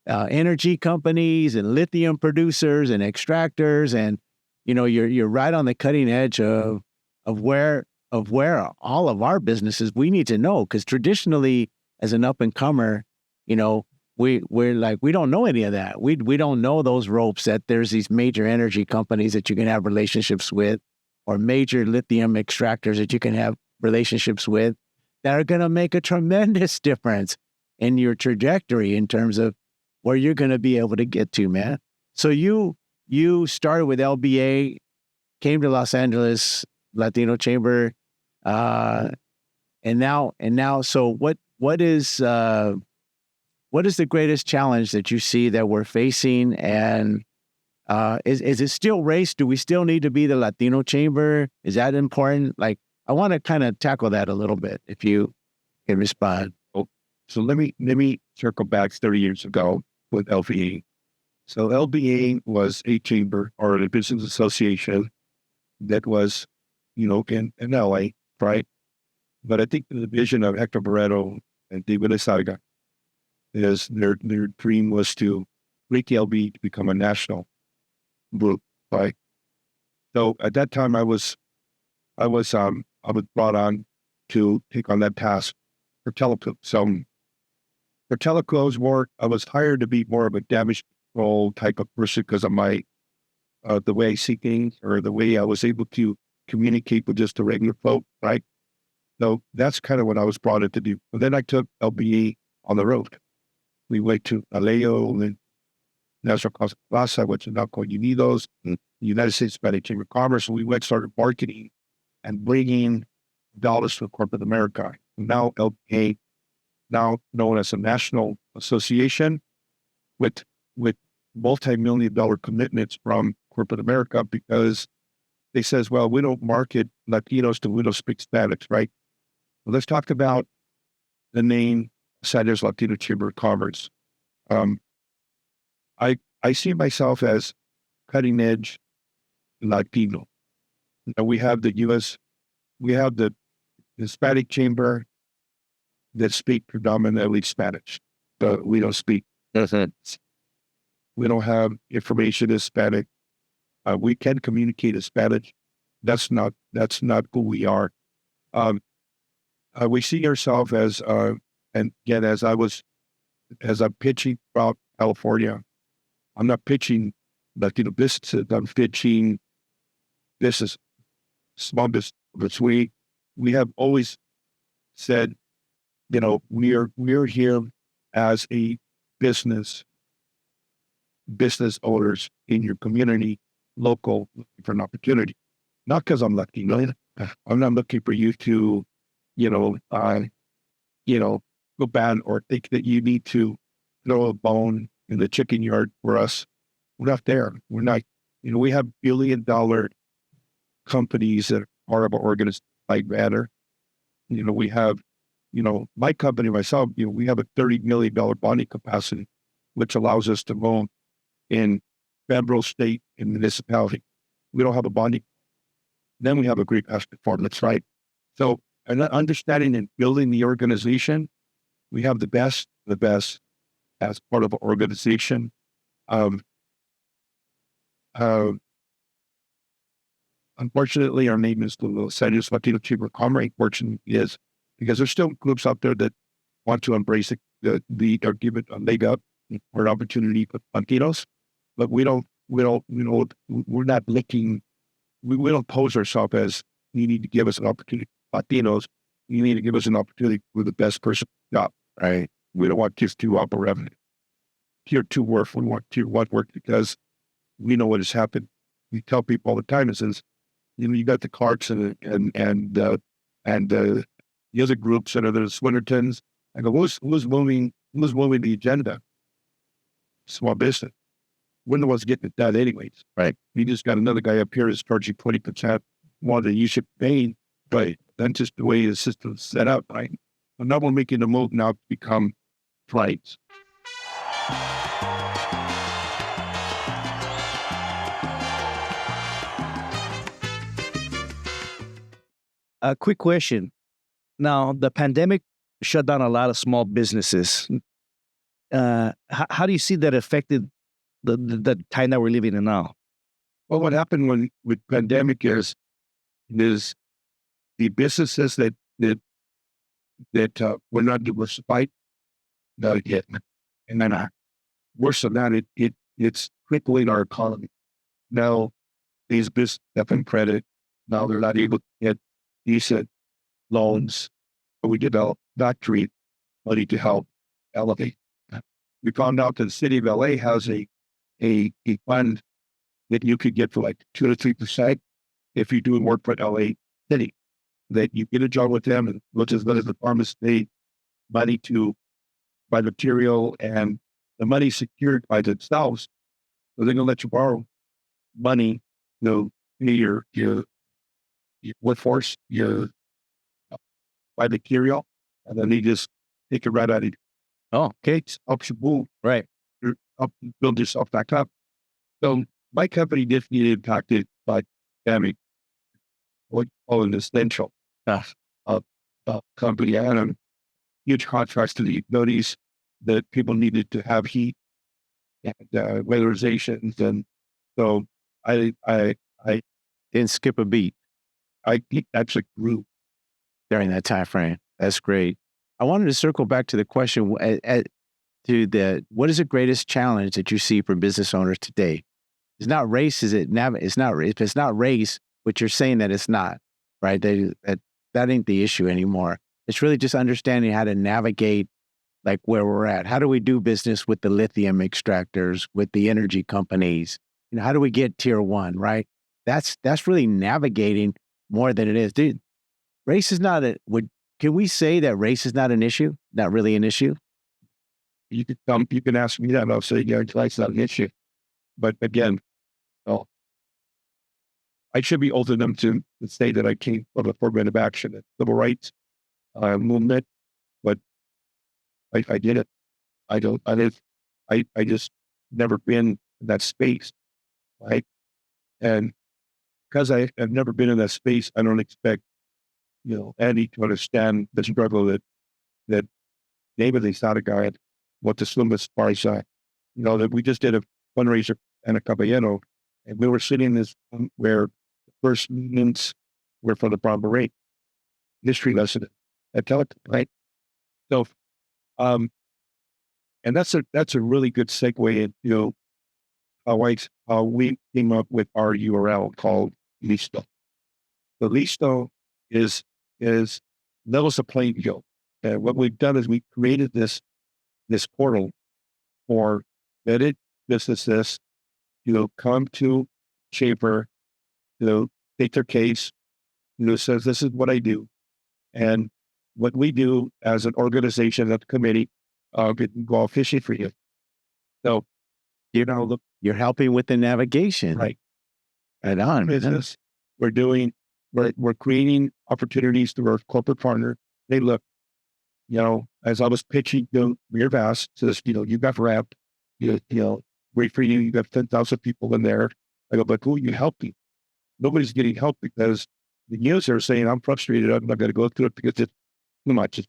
Speaker 1: energy companies and lithium producers and extractors, and you're right on the cutting edge of where all of our businesses we need to know, because traditionally as an up and comer, we're like, we don't know any of that. We don't know those ropes, that there's these major energy companies that you can have relationships with, or major lithium extractors that you can have relationships with, that are going to make a tremendous difference in your trajectory in terms of where you're going to be able to get to, man. So you started with LBA, came to Los Angeles Latino Chamber, and now. So what is the greatest challenge that you see that we're facing? And is it still race? Do we still need to be the Latino Chamber? Is that important? Like, I want to kind of tackle that a little bit, if you can respond.
Speaker 3: So let me circle back 30 years ago with LBA. So LBA was a chamber or a business association that was, in LA, right? But I think the vision of Hector Barreto and David Sauceda is their dream was to make the LBA to become a national group, right? So at that time, I was brought on to take on that task for Teleco. So for Teleco, I was hired to be more of a damage control type of person because of my the way I see things, or the way I was able to communicate with just the regular folk, right? So that's kind of what I was brought in to do. But then I took LBA on the road. We went to Alejo and National Casa Plaza, I went to Latino Unidos, the United States Latino Chamber of Commerce, and we started marketing and bringing dollars for corporate America. Now LPA, now known as a national association, with multi-million-dollar commitments from corporate America, because they says, well, we don't market Latinos to we don't speak Spanish, right? Well, let's talk about the name Santa's Latino Chamber of Commerce. I see myself as cutting edge Latino. Now we have the Hispanic Chamber that speak predominantly Spanish, but we don't speak. We don't have information in Hispanic. We can communicate in Spanish. That's not who we are. We see ourselves as, and again, as I'm pitching throughout California, I'm not pitching Latino businesses. I'm pitching business, small business. We have always said, we're here as a business owners in your community, local, looking for an opportunity. Not because I'm Latino. I'm not looking for you to, go bad or think that you need to throw a bone in the chicken yard for us. We're not there. We're not, we have billion-dollar companies that are part of our organization like Matter. We have, my company, myself, we have a $30 million bonding capacity, which allows us to loan in federal, state, and municipality. We don't have a bonding. Then we have a great past performance, right? So, and understanding and building the organization, we have the best as part of our organization. Unfortunately, our name is the Santa's Latino Chamber of Commerce. Fortunately, is because there's still groups out there that want to embrace or give it a leg up or an opportunity for Latinos, but we're not looking. We don't pose ourselves as you need to give us an opportunity. Latinos, you need to give us an opportunity for the best person job. Right? We don't want tier 2 upper revenue. Tier 2 work. We want tier 1 work because we know what has happened. We tell people all the time. It says, you got the Clarks and the other groups that are the Swinnertons. I go, who's moving the agenda? Small business. We're the ones getting it done anyways. Right. You just got another guy up here that's charging 20% more than you should pay. Right. That's just the way the system's set up, right? But now we're making the move now to become flights.
Speaker 2: A quick question. Now, the pandemic shut down a lot of small businesses. How do you see that affected the time that we're living in now?
Speaker 3: Well, what happened with pandemic is the businesses that were not diversified, not hit, and then worse than that, it's crippling our economy. Now, these businesses have been credit. Now they're not able to get decent loans. But we developed factory money to help elevate. We found out that the city of LA has a fund that you could get for like 2 to 3% if you're doing work for LA City. That you get a job with them, and which is the farmers pay money to buy material, and the money secured by themselves. So they're gonna let you borrow money, pay your workforce, buy material, and then they just take it right out of you.
Speaker 2: Oh, okay.
Speaker 3: It helps you move.
Speaker 2: Right.
Speaker 3: Help build yourself back up. So my company didn't get impacted by pandemic. What an essential company. I had huge contracts to the utilities that people needed to have heat and weatherizations, and so I
Speaker 1: Didn't skip a beat
Speaker 3: I actually grew
Speaker 1: during that time frame. That's great. I wanted to circle back to the question what is the greatest challenge that you see for business owners today? It's not race, is it? It's not race. If it's not race, but you're saying that it's not, right? That ain't the issue anymore. It's really just understanding how to navigate like where we're at. How do we do business with the lithium extractors, with the energy companies? How do we get tier 1, right? That's really navigating more than it is. Dude, race is not can we say that race is not an issue? Not really an issue?
Speaker 3: You can ask me that, and I'll say, yeah, it's not an issue. But again, well, I should be old enough to say that I came from a affirmative action and civil rights movement, but I did it. I just never been in that space, right? And because I have never been in that space, I don't expect, Andy to understand the struggle that David Sauceda had, what the swimmers Parisite. That we just did a fundraiser and a caballero, and we were sitting in this where the first movements were for the Brown Beret history lesson at Telecom, right? So, and that's a really good segue into how we came up with our URL called Listo. The Listo is levels of playing field. And what we've done is we created this portal for vetted businesses come to Chamber, take their case, says this is what I do. And what we do as an organization, at the committee, it can go fishing for you. So,
Speaker 1: you're helping with the navigation.
Speaker 3: Right.
Speaker 1: Right on.
Speaker 3: Business. We're creating opportunities through our corporate partner. They look, as I was pitching, Mayor Vass says, you got wrapped, great for you. You got 10,000 people in there. I go, but who are you helping? Nobody's getting help because the users are saying, I'm frustrated. I'm not going to go through it because it's too much. It's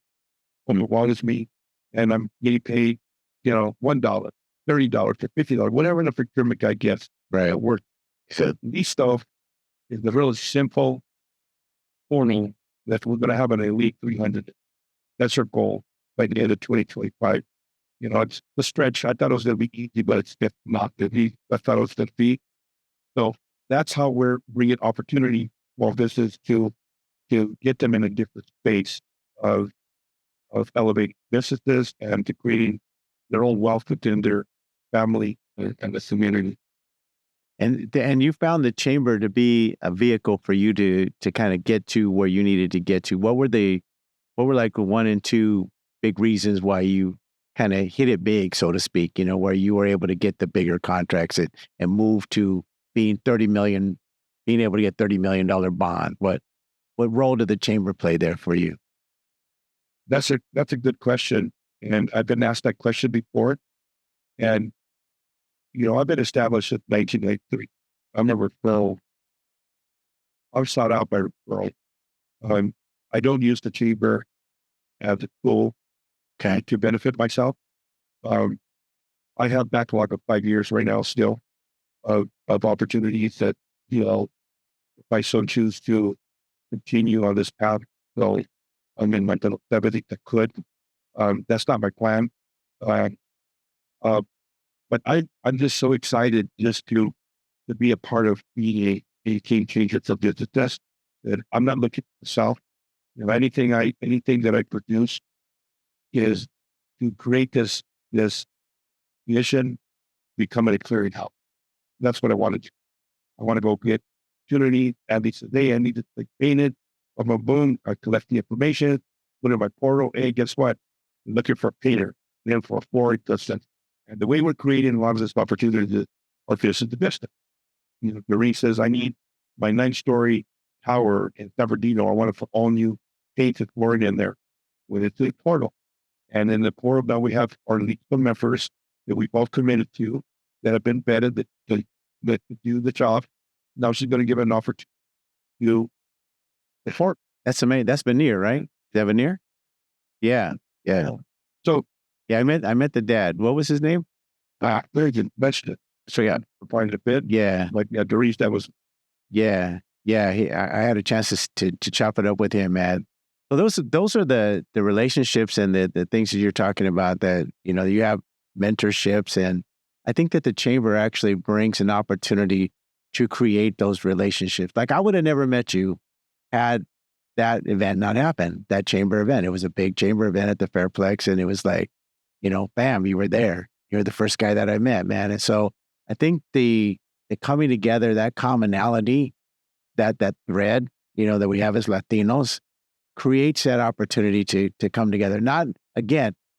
Speaker 3: long as me. And I'm getting paid, $1, $30, $50, whatever the procurement guy gets.
Speaker 1: Right.
Speaker 3: At work. So these stuff is the really simple forming that we're going to have an elite 300. That's our goal by the end of 2025. It's a stretch. I thought it was going to be easy, but it's not going to be. I thought it was going to be. So that's how we're bringing opportunity for business to get them in a different space of elevating businesses and to creating their own wealth within their family and the community.
Speaker 1: And you found the chamber to be a vehicle for you to kind of get to where you needed to get to. What were like 1 and 2 big reasons why you kind of hit it big, so to speak, where you were able to get the bigger contracts and move to being able to get $30 million bond? What role did the chamber play there for you?
Speaker 3: That's a good question. And I've been asked that question before. And, I've been established in 1993. I remember I was sought out by referral. I don't use the chamber as a tool to benefit myself. I have backlog of 5 years right now still of opportunities that, if I so choose to continue on this path. So I'm in my 70s that could. That's not my plan. But I'm just so excited just to be a part of being a game changer of business that I'm not looking for myself. Anything that I produce is to create this mission, becoming a clearinghouse. That's what I want to do. I want to go get opportunity. Andy said, hey, I need to paint it. Boom, I collect the information, put it in my portal. Hey, guess what? I'm looking for a painter. Then for a floor, it does that. And the way we're creating a lot of this opportunity are this is the business. Marie says, I need my 9-story tower in San Bernardino. I want to put all new painted flooring in there with a big portal. And in the portal, now we have our legal members that we've all committed to that have been vetted that do the job. Now she's going to give an offer to you.
Speaker 1: That's amazing. That's Veneer, right? Is that Veneer? Yeah. Yeah.
Speaker 3: So
Speaker 1: yeah, I met the dad. What was his name?
Speaker 3: Very good. Mentioned it.
Speaker 1: So yeah,
Speaker 3: quite a bit.
Speaker 1: Yeah.
Speaker 3: Like Doris, that was.
Speaker 1: Yeah. Yeah. I had a chance to chop it up with him, man. Well, those are the relationships and the things that you're talking about that, you have mentorships. And I think that the chamber actually brings an opportunity to create those relationships. Like I would have never met you had that event not happened, that chamber event. It was a big chamber event at the Fairplex. And it was like, bam, you were there. You're the first guy that I met, man. And so I think the coming together, that commonality, that thread, that we have as Latinos, creates that opportunity to come together. Not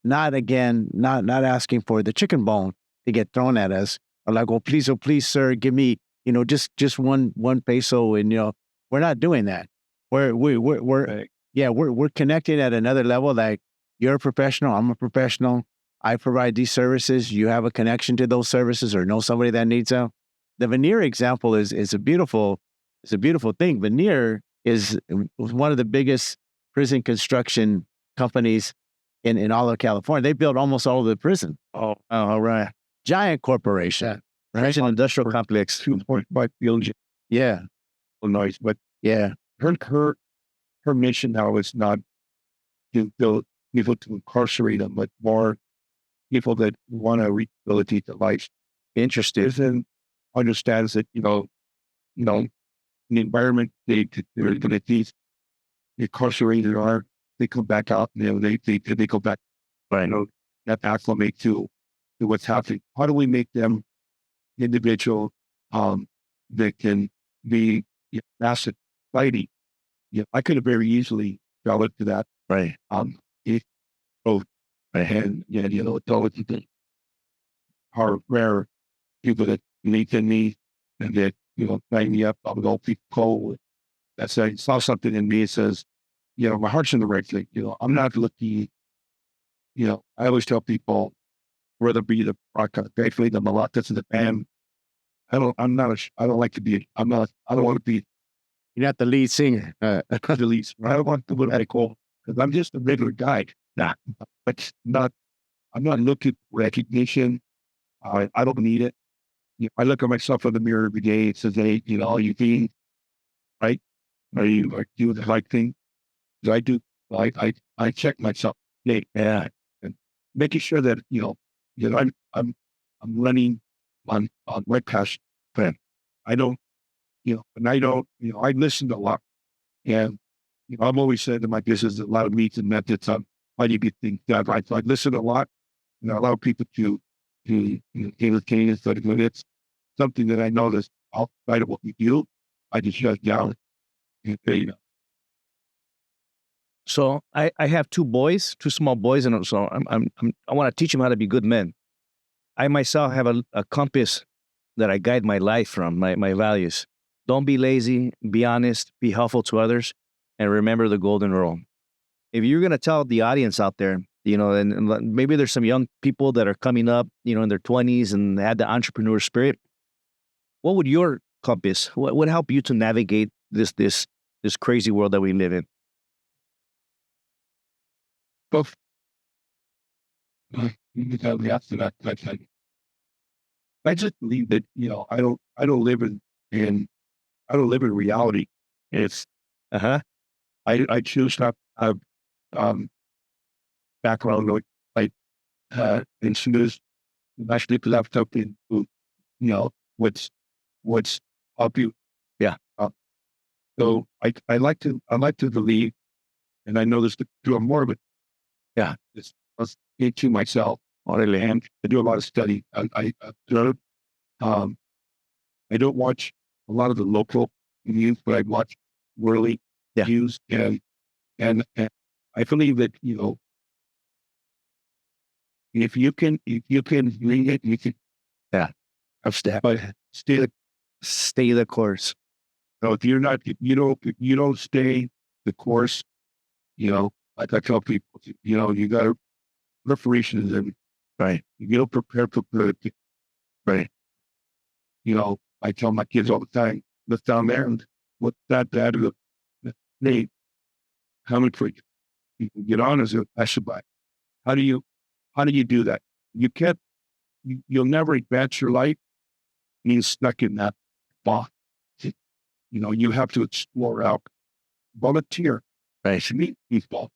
Speaker 1: asking for the chicken bone to get thrown at us. Or like, oh please, sir, give me, just one peso, and we're not doing that. We're connecting at another level. Like, you're a professional, I'm a professional. I provide these services. You have a connection to those services or know somebody that needs them. The veneer example is a beautiful thing. Veneer is one of the biggest prison construction companies in all of California. They built almost all of the prison.
Speaker 3: Oh,
Speaker 1: right. Giant corporation.
Speaker 2: Right? It's an industrial complex.
Speaker 3: 2.5 billion.
Speaker 1: Yeah.
Speaker 3: Nice, but
Speaker 1: yeah,
Speaker 3: her mission now is not to build people to incarcerate them, but more people that want to rehabilitate their life.
Speaker 2: Interesting.
Speaker 3: And understands that the environment they're going to these incarcerated are, they come back out, and they go back,
Speaker 2: right?
Speaker 3: That acclimate to what's happening. How do we make them individual that can be asset fighting? I could have very easily fell into that.
Speaker 2: Right.
Speaker 3: And are rare people that need to me and that line me up. I would all people cold. That's I saw something in me that says, my heart's in the right thing. I'm not looking. I always tell people, rather be the rock gratefully the mulattoes in the band. I don't like to be. I don't want to be.
Speaker 1: You're not the lead singer.
Speaker 3: The lead. I don't want to be what I call, because I'm just a regular guy. Nah, but not. I'm not looking for recognition. I don't need it. I look at myself in the mirror every day. It says, "Hey, are you being right? Are you doing the right thing?" Because I do. I check myself. And making sure that I'm running on my passion plan. I don't, I listened a lot, and I'm always saying to my business a lot of meets and methods on how do you get things done right. So I listen a lot, and I allow people to entertain. So when it's something that I know that's outside of what we do, I just shut down.
Speaker 2: So I have two small boys, and so I want to teach them how to be good men. I myself have a compass that I guide my life from, my values. Don't be lazy, be honest, be helpful to others, and remember the golden rule. If you're going to tell the audience out there, and maybe there's some young people that are coming up, in their 20s and had the entrepreneur spirit, what would your compass, what would help you to navigate this crazy world that we live in?
Speaker 3: Both. I just believe that I don't live in reality. It's I choose not to have background like in shoes, especially because I've talked into what's up you.
Speaker 2: Yeah.
Speaker 3: So I like to believe, and I know this to do more of it.
Speaker 2: Yeah.
Speaker 3: It's into myself. And I do a lot of study. I don't watch a lot of the local news, but I watch worldly news, and I believe that if you can read it, you can but
Speaker 2: stay the course.
Speaker 3: So if if you don't stay the course, like I tell people, you got to preparation is everything.
Speaker 2: Right.
Speaker 3: You don't prepare for good. Right. I tell my kids all the time, let's down there and what's that look? Hey, coming for you. You can get on as a passerby. How do you do that? You can't, you'll never advance your life being stuck in that box. You have to explore out, volunteer,
Speaker 2: right?
Speaker 3: Meet people,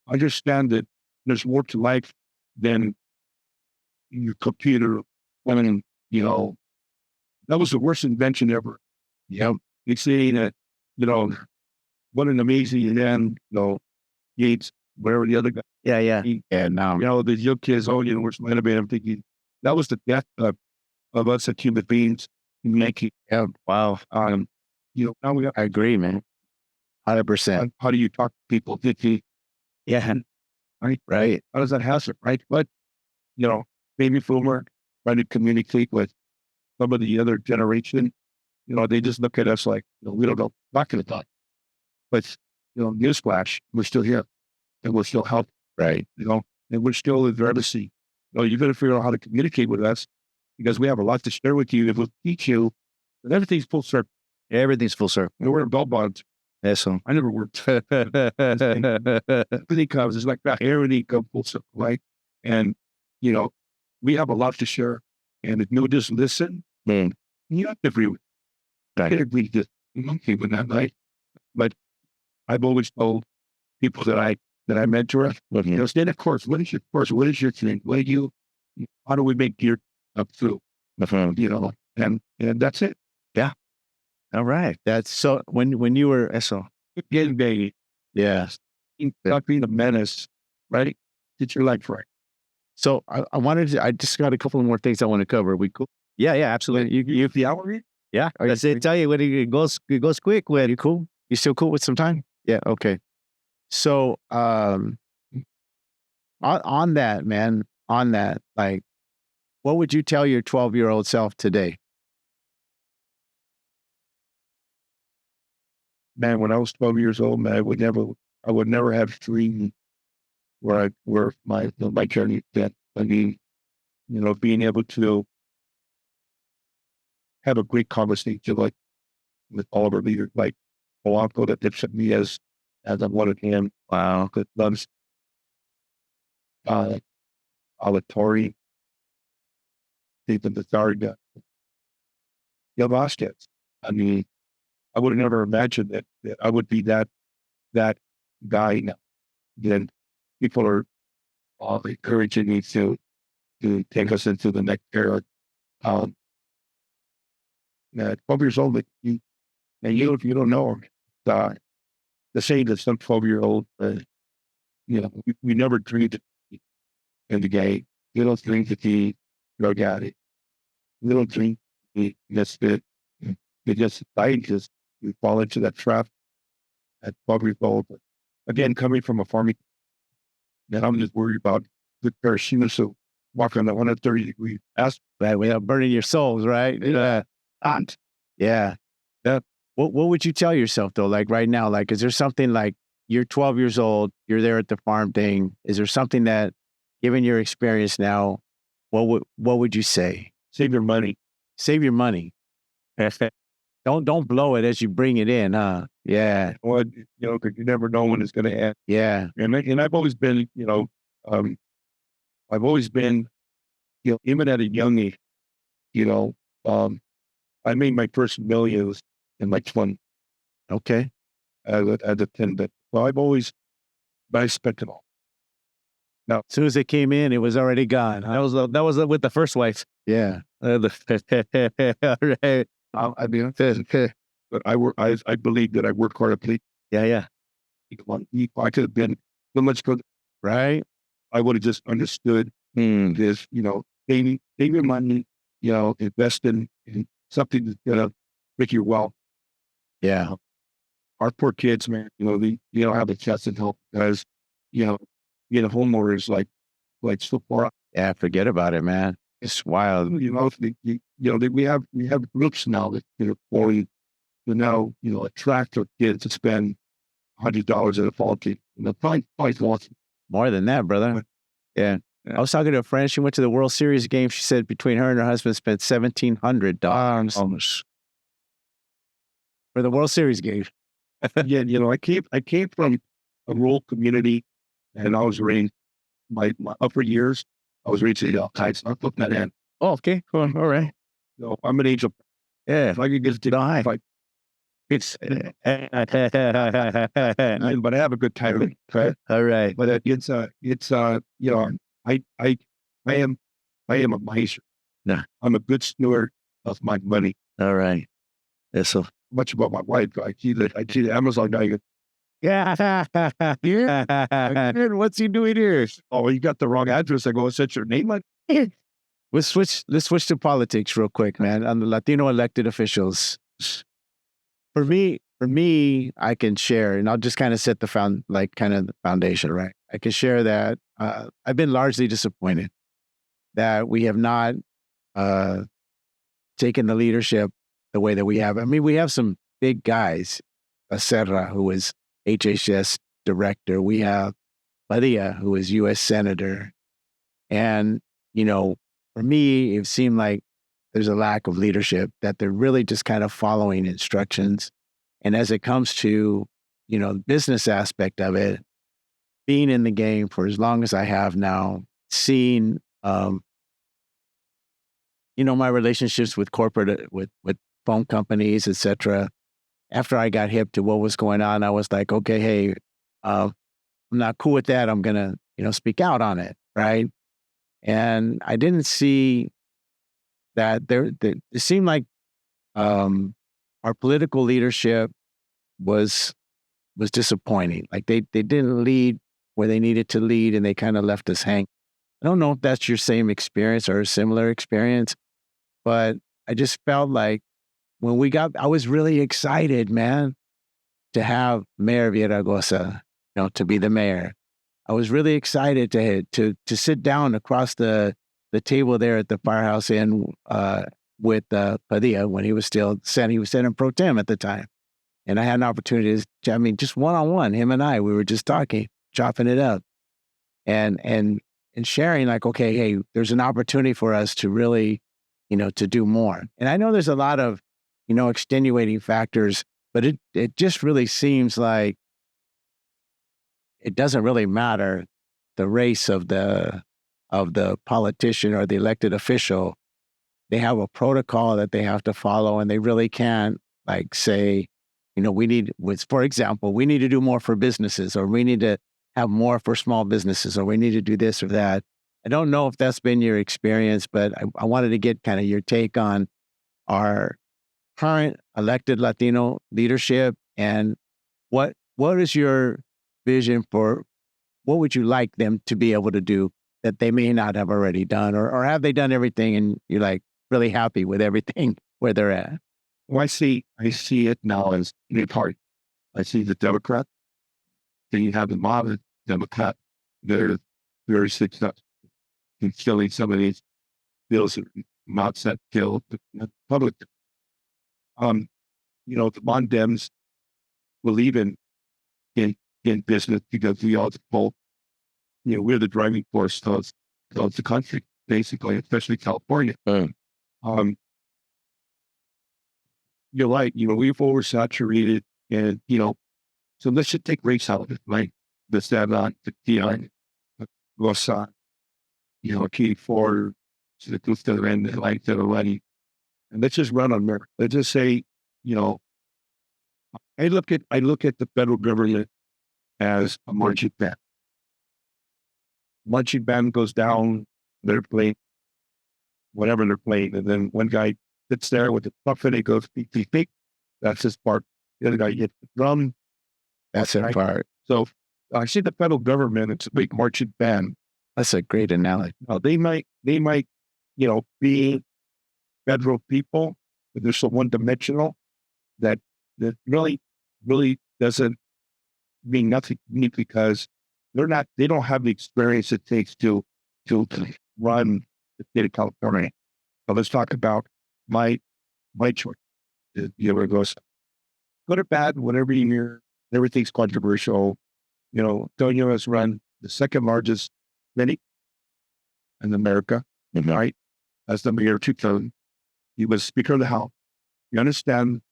Speaker 3: understand that there's more to life than your computer. That was the worst invention ever. It's saying that, what an amazing man, Gates, whatever the other guy.
Speaker 2: Yeah.
Speaker 3: And now, the young kids, where's my innovator? I'm thinking that was the death of us as human beings making.
Speaker 2: Yeah. Wow.
Speaker 3: Now I
Speaker 1: agree, man. 100%.
Speaker 3: How do you talk to people?
Speaker 2: Yeah.
Speaker 3: Right. How does that happen? Right. But, baby boomer trying to communicate with some of the other generation, they just look at us like, we don't know, not going to talk. But, newsflash, we're still here and we'll still help.
Speaker 1: Right.
Speaker 3: And we're still in legacy. You got to figure out how to communicate with us because we have a lot to share with you. If we'll teach you, and everything's full circle.
Speaker 2: Everything's full circle.
Speaker 3: We're in bell bonds.
Speaker 2: Eso.
Speaker 3: I never worked. Everything comes, it's like that. Everything comes full circle, right? And, we have a lot to share. And if you just listen, you have to agree with it. I can agree with that, right? But I've always told people that I mentor, stand of course, what is your course? What is your thing? How do we make gear up through? And that's it.
Speaker 2: Yeah. All right. That's so when you were eso.
Speaker 3: Getting baby.
Speaker 1: Yeah.
Speaker 3: Not being a menace, right? Get your life right.
Speaker 1: So I just got a couple more things I want to cover. We cool?
Speaker 2: Yeah, absolutely.
Speaker 3: You the hour?
Speaker 2: Yeah. That's it. Tell you when it goes quick. When
Speaker 1: you cool? You still cool with some time? Yeah. Okay. So, on that, man, like, what would you tell your 12-year-old self today?
Speaker 3: Man, when I was 12 years old, man, I would never have dreamed where my journey been. I mean, being able to have a great conversation like with all of our leaders, like Polanco that looks at me as I wanted him. Wow, that loves Alatori, Stephen Bizarga, Vasquez. I mean, I would have never imagined that I would be that guy now. Then people are all encouraging me to take us into the next era. 12 years old, you don't know them. The saying that some 12-year-old, we never dreamed to be in the game. We don't dream to be drug addict. We don't dream to be misfit. We just scientists. We fall into that trap at 12 years old. But again, coming from a farming, man, I'm just worried about the pair of shoes. So walk on the 130-degree asphalt.
Speaker 1: Right, without burning your souls, right?
Speaker 3: Yeah.
Speaker 1: Yeah. What would you tell yourself though? Like right now, like, is there something like you're 12 years old, you're there at the farm thing. Is there something that, given your experience now, what would you say?
Speaker 3: Save your money.
Speaker 1: Save your money. Don't blow it as you bring it in, huh? Yeah.
Speaker 3: Because you never know when it's going to end.
Speaker 1: Yeah.
Speaker 3: And I've always been, even at a young age, I made my first millions in my 20s.
Speaker 1: Okay.
Speaker 3: As a 10-bit. So I spent it all. Now,
Speaker 1: as soon as it came in, it was already gone. Huh?
Speaker 2: That was with the first wife.
Speaker 1: Yeah.
Speaker 2: All right.
Speaker 3: I mean, but I believe that I worked hard at police.
Speaker 2: Yeah.
Speaker 3: I could have been so much good.
Speaker 1: Right.
Speaker 3: I would have just understood this, save your money, invest in something that's going to make you well.
Speaker 1: Yeah.
Speaker 3: Our poor kids, man, they don't have the chance to help because, being a homeowner is like so far.
Speaker 1: Yeah, forget about it, man. It's wild.
Speaker 3: We have groups now that employ attract our kids to spend $100 at a fall team. Probably
Speaker 1: more than that, brother. Yeah. I was talking to a friend. She went to the World Series game. She said between her and her husband spent $1,700 for the World Series game.
Speaker 3: Yeah, I came from a rural community, and I was raised my upper years. I was raised in Al-Qaeda, so I put that in.
Speaker 1: Oh, okay. Cool. All right.
Speaker 3: So I'm an angel.
Speaker 1: Yeah.
Speaker 3: If I could get to
Speaker 1: die.
Speaker 3: But I have a good time. Right?
Speaker 1: All right.
Speaker 3: But I am a miser.
Speaker 1: Yeah.
Speaker 3: I'm a good steward of my money.
Speaker 1: All right. Eso.
Speaker 3: Much about my wife. I see the Amazon guy.
Speaker 1: Yeah. What's he doing here?
Speaker 3: Oh, you got the wrong address. I go, is that your name?
Speaker 1: Let's switch to politics real quick, man. On the Latino elected officials. For me, for me, I can share, and I'll just kind of set the foundation, right? I can share that I've been largely disappointed that we have not taken the leadership the way that we have. I mean, we have some big guys, Becerra, who is HHS director. We have Padilla, who is U.S. senator. And, for me, it seemed like there's a lack of leadership, that they're really just kind of following instructions. And as it comes to, the business aspect of it, being in the game for as long as I have now, seeing, my relationships with corporate, with phone companies, et cetera. After I got hip to what was going on, I was like, okay, hey, I'm not cool with that. I'm going to, speak out on it, right? And I didn't see that it seemed like our political leadership was disappointing. Like they didn't lead where they needed to lead, and they kind of left us hang. I don't know if that's your same experience or a similar experience, but I just felt like I was really excited, man, to have Mayor Villaraigosa, to be the mayor. I was really excited to sit down across the table there at the Firehouse Inn with Padilla when he was still Senate Pro Tem at the time. And I had an opportunity to, just one-on-one, him and I, we were just talking, chopping it up and sharing like, okay, hey, there's an opportunity for us to really, to do more. And I know there's a lot of, extenuating factors, but it just really seems like it doesn't really matter the race of the politician or the elected official. They have a protocol that they have to follow, and they really can't say, for example, we need to do more for businesses, or we need to have more for small businesses, or we need to do this or that. I don't know if that's been your experience, but I wanted to get kind of your take on our current elected Latino leadership, and what is your vision for what would you like them to be able to do that they may not have already done, or have they done everything and you're really happy with everything where they're at?
Speaker 3: Well, I see it now as a party. I see the Democrat, then you have the moderate Democrat. They're very successful in killing some of these bills that not set kill the public. The non-Dems believe in business because we all both, we're the driving force of the country, basically, especially California. You're right, we've oversaturated, and, so let's just take race out of it, right? The Savant, the Tian, Rosa, Key Ford, the Gusta and the Lani. And let's just run on merit. Let's just say, I look at the federal government as a marching band. Marching band goes down, they're playing whatever they're playing, and then one guy sits there with the puff and he goes beep beep beep. That's his part. The other guy hits the drum.
Speaker 1: That's their part.
Speaker 3: So I see the federal government, it's a big marching band.
Speaker 1: That's a great analogy.
Speaker 3: They might, be federal people, but they're so one-dimensional that really doesn't mean nothing to me, because they don't have the experience it takes to run the state of California. So let's talk about my choice. Goes good or bad, whatever you hear, everything's controversial. Tonio has run the second largest city in America, right? As the mayor of Tucson. He was Speaker of the House. You understand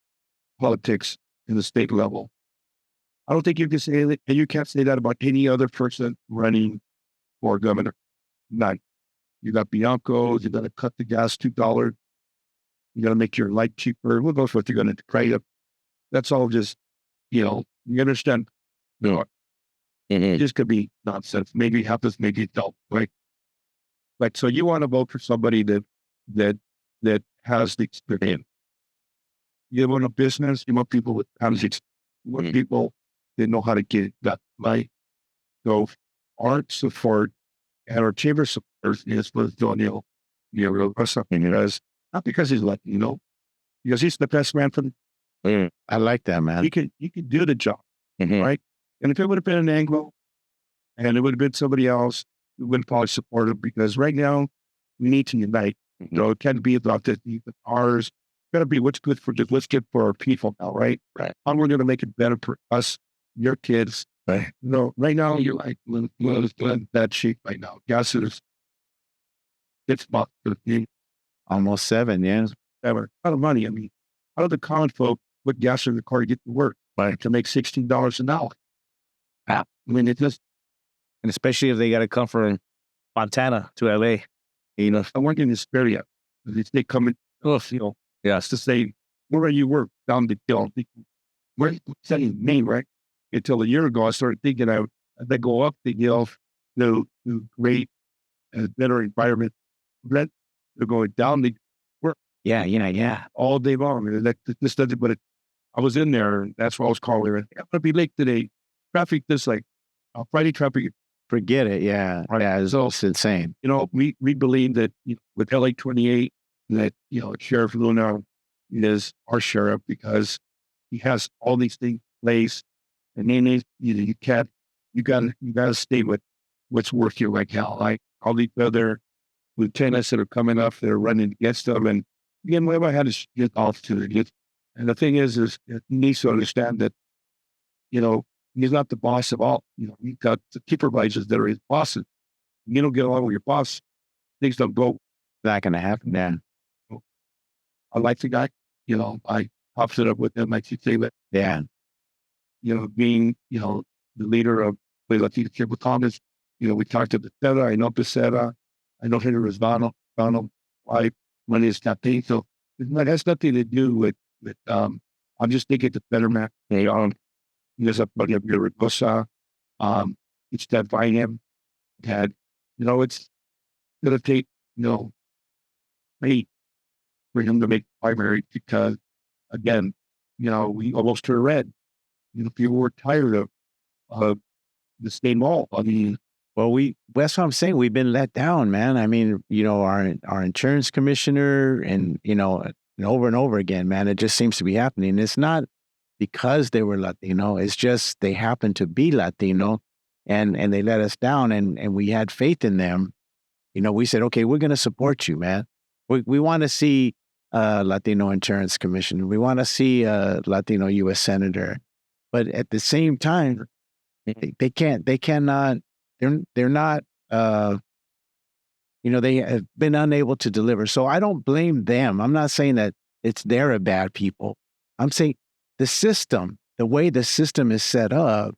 Speaker 3: politics in the state level. I don't think you can say that, and you can't say that about any other person running for governor. None. You got Bianco, you got to cut the gas $2. You got to make your light cheaper. Who knows what you're going to create? That's all just, you understand? No. It just could be nonsense. Maybe it happens, maybe it don't, right? Like, so you want to vote for somebody that has the experience. You want a business, you want people with experience. You want people that know how to get it done, right? So our support and our chamber support is for Antonio Villaraigosa, not because he's Latino, because he's the best man
Speaker 1: I like that, man.
Speaker 3: You could do the job,
Speaker 1: Mhm.
Speaker 3: right? And if it would have been an Anglo and it would have been somebody else, we wouldn't probably support it because right now we need to unite. You know, it can't be about the ours. It's gotta be what's good for our people now, right?
Speaker 1: Right.
Speaker 3: How we're gonna make it better for us, your kids.
Speaker 1: Right.
Speaker 3: You know, right now you're like that shape right now. Gas is it's about
Speaker 1: Almost 7, yeah.
Speaker 3: a lot of money. I mean, how do the common folk put gas in the car to get to work?
Speaker 1: Right.
Speaker 3: To make $16 an hour.
Speaker 1: Ah.
Speaker 3: I mean, it just
Speaker 2: And especially if they got to come from Montana to LA.
Speaker 3: I weren't in this area. They come in, you know,
Speaker 2: Yes.
Speaker 3: to say, where are you work? Down the hill. Where saying me, right? Until a year ago, I started thinking they go up the hill to great better environment. Then they're going down the
Speaker 2: Yeah.
Speaker 3: all day long. And this doesn't, but I was in there, and that's why I was calling. I'm going to be late today. Traffic, this like Friday traffic.
Speaker 1: Forget it. Yeah.
Speaker 3: Right.
Speaker 1: Yeah. It's insane.
Speaker 3: You know, we believe that with LA 28, that Sheriff Luna is our sheriff because he has all these things in place, and then you gotta stay with what's working right now. Like all these other lieutenants that are coming up, that are running against them, and again, what I had to get off to it. And the thing is he needs to understand that he's not the boss of all. He's got the supervisors that are his bosses. You don't get along with your boss, things don't go.
Speaker 1: Not going to happen. Yeah.
Speaker 3: I like the guy. I popped it up with him. Like you say that.
Speaker 1: Yeah.
Speaker 3: Being the leader of the Latino Chamber of Commerce. We talked to Beceda. I know Beceda. I know Henry Rosano. I run his campaign. So it has nothing to do with. I'm just thinking the better man. There's a buddy of your Ragosa. It's that by him. Had, it's going to take, me for him to make primary because, again, we almost turned red. People were tired of the same mall. I mean,
Speaker 1: well, that's what I'm saying. We've been let down, man. I mean, our insurance commissioner and over and over again, man, it just seems to be happening. It's not because they were Latino. It's just they happen to be Latino and they let us down and we had faith in them. We said, okay, we're going to support you, man. We want to see a Latino insurance commissioner. We want to see a Latino U.S. senator. But at the same time, they cannot, they're not, they have been unable to deliver. So I don't blame them. I'm not saying that they're a bad people. I'm saying the system, the way the system is set up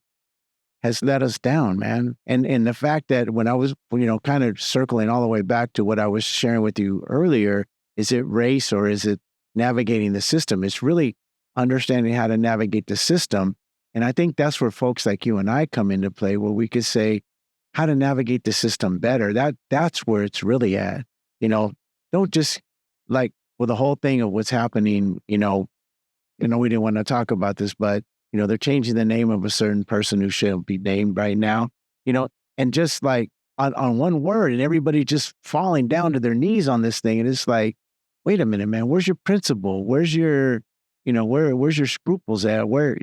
Speaker 1: has let us down, man. And the fact that when I was, kind of circling all the way back to what I was sharing with you earlier, is it race or is it navigating the system? It's really understanding how to navigate the system. And I think that's where folks like you and I come into play, where we could say how to navigate the system better. That's where it's really at. Don't just like with the whole thing of what's happening, we didn't want to talk about this, but they're changing the name of a certain person who shouldn't be named right now, and just like on one word and everybody just falling down to their knees on this thing. And it's like, wait a minute, man, where's your principle? Where's your, where's your scruples at? Where,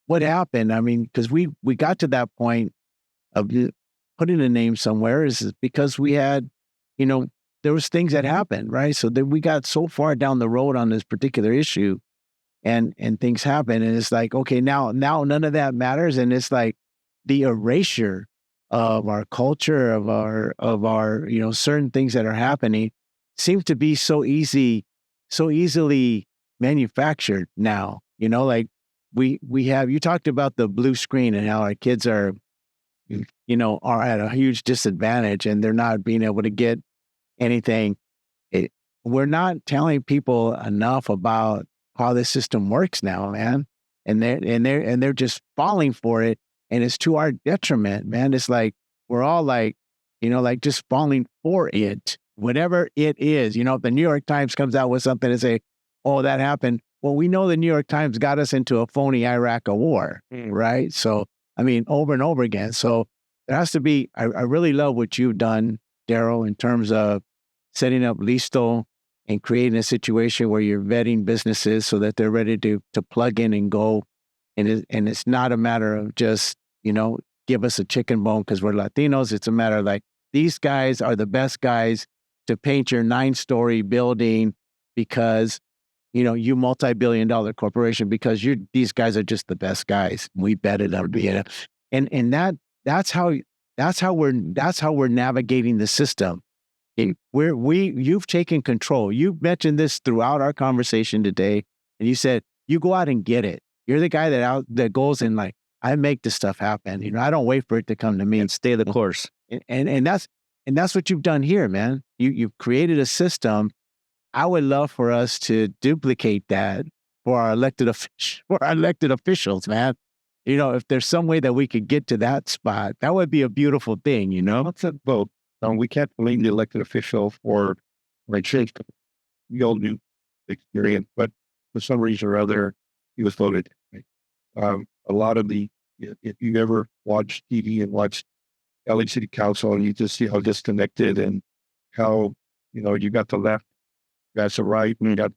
Speaker 1: what happened? I mean, because we got to that point of putting a name somewhere is because we had, there was things that happened, right? So that we got so far down the road on this particular issue and things happen. And it's like, okay, now none of that matters. And it's like the erasure of our culture, of our, certain things that are happening seems to be so easily manufactured now, like we have, you talked about the blue screen and how our kids are at a huge disadvantage and they're not being able to get anything. We're not telling people enough about how this system works now, man. And they're just falling for it. And it's to our detriment, man. It's like, we're all like, just falling for it, whatever it is. If the New York Times comes out with something and say, oh, that happened. Well, we know the New York Times got us into a phony Iraq war, right? So, I mean, over and over again. So there has to be, I really love what you've done, Darrel, in terms of setting up Listo and creating a situation where you're vetting businesses so that they're ready to plug in and go. And it's not a matter of just, give us a chicken bone because we're Latinos. It's a matter of like, these guys are the best guys to paint your 9-story building because, you multi-billion-dollar corporation, because these guys are just the best guys. We betted on being and that's how we're navigating the system. You've taken control. You've mentioned this throughout our conversation today, and you said you go out and get it. You're the guy that goes and like, I make this stuff happen. I don't wait for it to come to me.
Speaker 2: And stay the course.
Speaker 1: And that's what you've done here, man. You've created a system. I would love for us to duplicate that for our elected officials, man. If there's some way that we could get to that spot, that would be a beautiful thing,
Speaker 3: Let's vote. We can't blame the elected official for change. We all knew the experience, but for some reason or other, he was voted. A lot of if you ever watch TV and watch LA City Council, and you just see how disconnected and how, you got the left, you got the right, and you got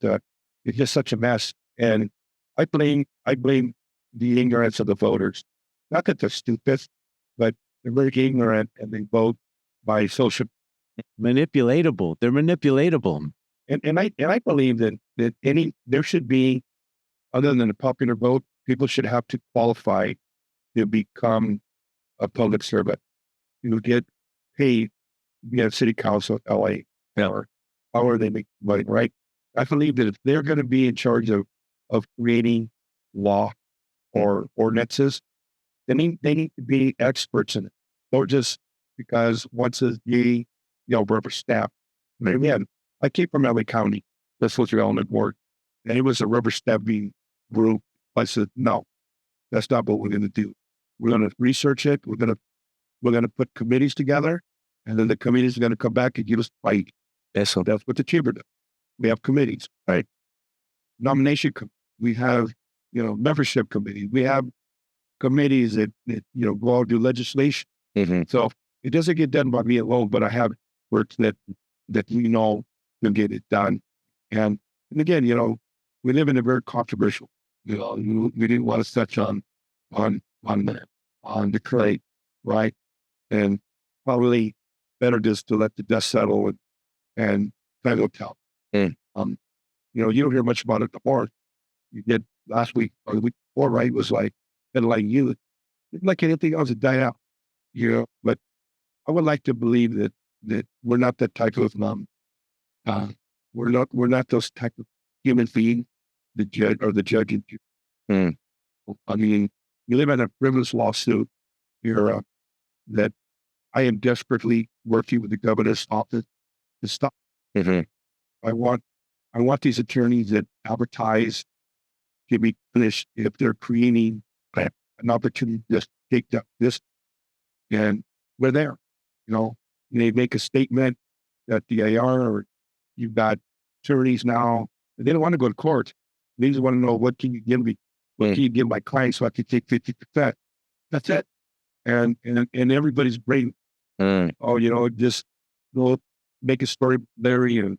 Speaker 3: it's just such a mess. And I blame the ignorance of the voters. Not that they're stupid, but they're very ignorant and they vote by social
Speaker 1: manipulatable. They're manipulatable.
Speaker 3: And I believe that there should be, other than a popular vote, people should have to qualify to become a public servant. Get paid to be at City Council of LA, or however they make money, right? I believe that if they're going to be in charge of creating law or ordinances, then they need to be experts in it, or just because once a rubber stamp. Again, I came from LA County, that's what you're on the board, and it was a rubber stamping group. I said, no, that's not what we're going to do. We're going to research it. We're going to put committees together, and then the committees are going to come back and give us fight.
Speaker 1: That's
Speaker 3: what the chamber does. We have committees, right? Nomination, we have, membership committees. We have committees that go out and do legislation.
Speaker 2: Mm-hmm.
Speaker 3: So it doesn't get done by me alone, but I have work that will get it done. And again, we live in a very controversial. We didn't want to touch on the crate, right? And probably better just to let the dust settle and time will tell.
Speaker 2: Mm.
Speaker 3: You don't hear much about it anymore. You did last week or the week before, right? It was like you, like anything else, it died out. But I would like to believe that we're not that type of we're not those type of human beings, the judge or the judge.
Speaker 2: Mm.
Speaker 3: I mean, you live in a frivolous lawsuit here that I am desperately working with the governor's office to stop.
Speaker 2: Mm-hmm.
Speaker 3: I want these attorneys that advertise to be punished if they're creating an opportunity to just take this, and we're there. They make a statement that the AR or you've got attorneys now, and they don't want to go to court. They just want to know, what can you give me? What can you give my client so I can take 50%? That's it. And everybody's brain, just go make a story, Larry, and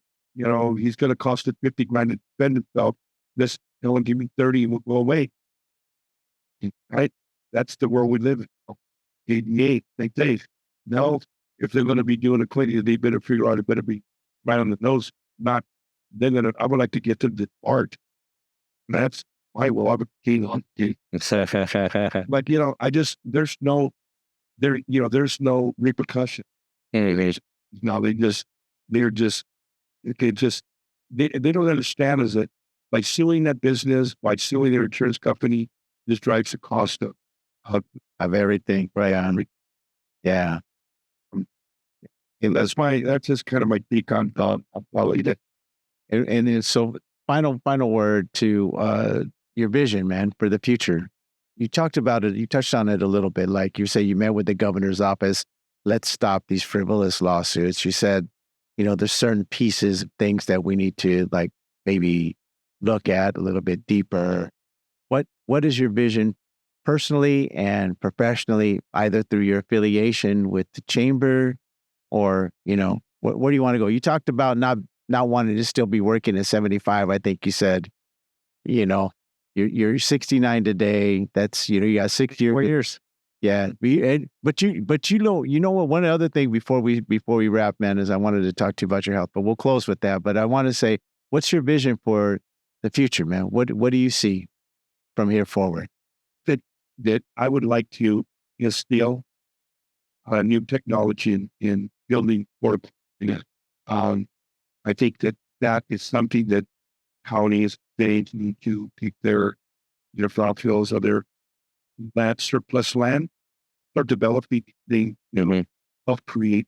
Speaker 3: he's going to cost it $50,000 to defend himself. He'll give me 30 and we'll go away. Right? That's the world we live in. They say, no, if they're going to be doing a cleaning, they better figure out it better be right on the nose. Not, I would like to get to the art. That's why I'm keen on it. But, there's no repercussion. No, they don't understand is that by suing that business, by suing their insurance company, this drives the cost of
Speaker 1: everything. Right on. Yeah.
Speaker 3: And that's just kind of my take on it.
Speaker 1: And so final word to your vision, man, for the future. You talked about it. You touched on it a little bit. Like you say, you met with the governor's office. Let's stop these frivolous lawsuits. You said, there's certain pieces, things that we need to like maybe look at a little bit deeper. What is your vision personally and professionally, either through your affiliation with the chamber or, where do you want to go? You talked about not not wanting to still be working at 75. I think you said, you know, you're 69 today. That's, you got 6 years.
Speaker 2: 4 years.
Speaker 1: Yeah. But you know what, one other thing before we wrap, man, is I wanted to talk to you about your health, but we'll close with that. But I want to say, what's your vision for the future, man? What do you see from here forward?
Speaker 3: That I would like to instill new technology in building for. I think that is something that counties, states need to take their brownfields or their land, surplus land, start developing things, help create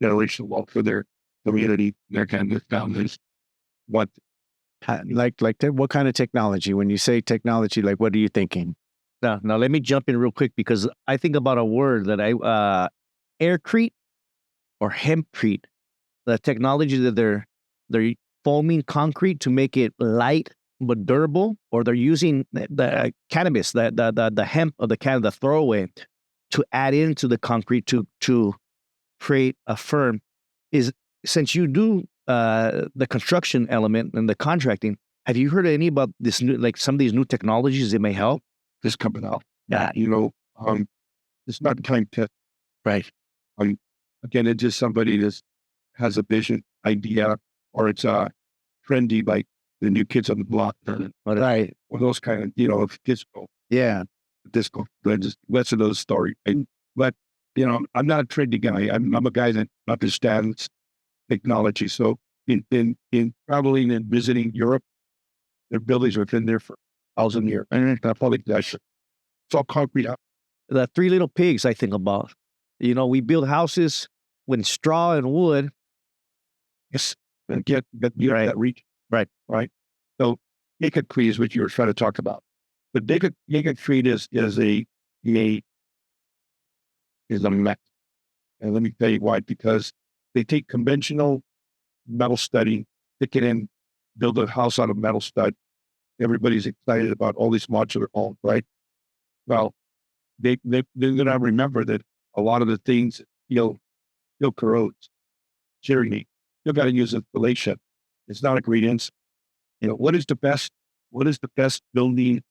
Speaker 3: generational wealth for their community, their kind of families. What
Speaker 1: What kind of technology? When you say technology, like, what are you thinking?
Speaker 2: Now let me jump in real quick because I think about a word that aircrete or hempcrete, the technology that they're foaming concrete to make it light but durable, or they're using the cannabis, the hemp of the throwaway, to add into the concrete to create a firm. Is since you do the construction element and the contracting, have you heard any about this new, like some of these new technologies that may help?
Speaker 3: this coming out?
Speaker 2: Yeah.
Speaker 3: It's not time to.
Speaker 2: Right.
Speaker 3: Again, it's just somebody that has a vision, idea, or it's trendy, like the new kids on the block,
Speaker 1: Right.
Speaker 3: or those kind of, disco,
Speaker 1: Yeah.
Speaker 3: just less of those stories. But I'm not a trendy guy. I'm a guy that understands technology. So in traveling and visiting Europe, their buildings have been there for 1,000 years. And probably it's all concrete out.
Speaker 2: The Three Little Pigs I think about. We build houses with straw and wood.
Speaker 3: Yes, and get
Speaker 2: Right.
Speaker 3: that reach.
Speaker 2: Right.
Speaker 3: So gigacrete is what you were trying to talk about. But gigacrete is a mess. And let me tell you why. Because they take conventional metal studding, stick it in, build a house out of metal stud. Everybody's excited about all these modular homes, right? Well, they're gonna remember that a lot of the things still corrodes. Tyranny. You've got to use insulation. It's not a great insult. What is the best building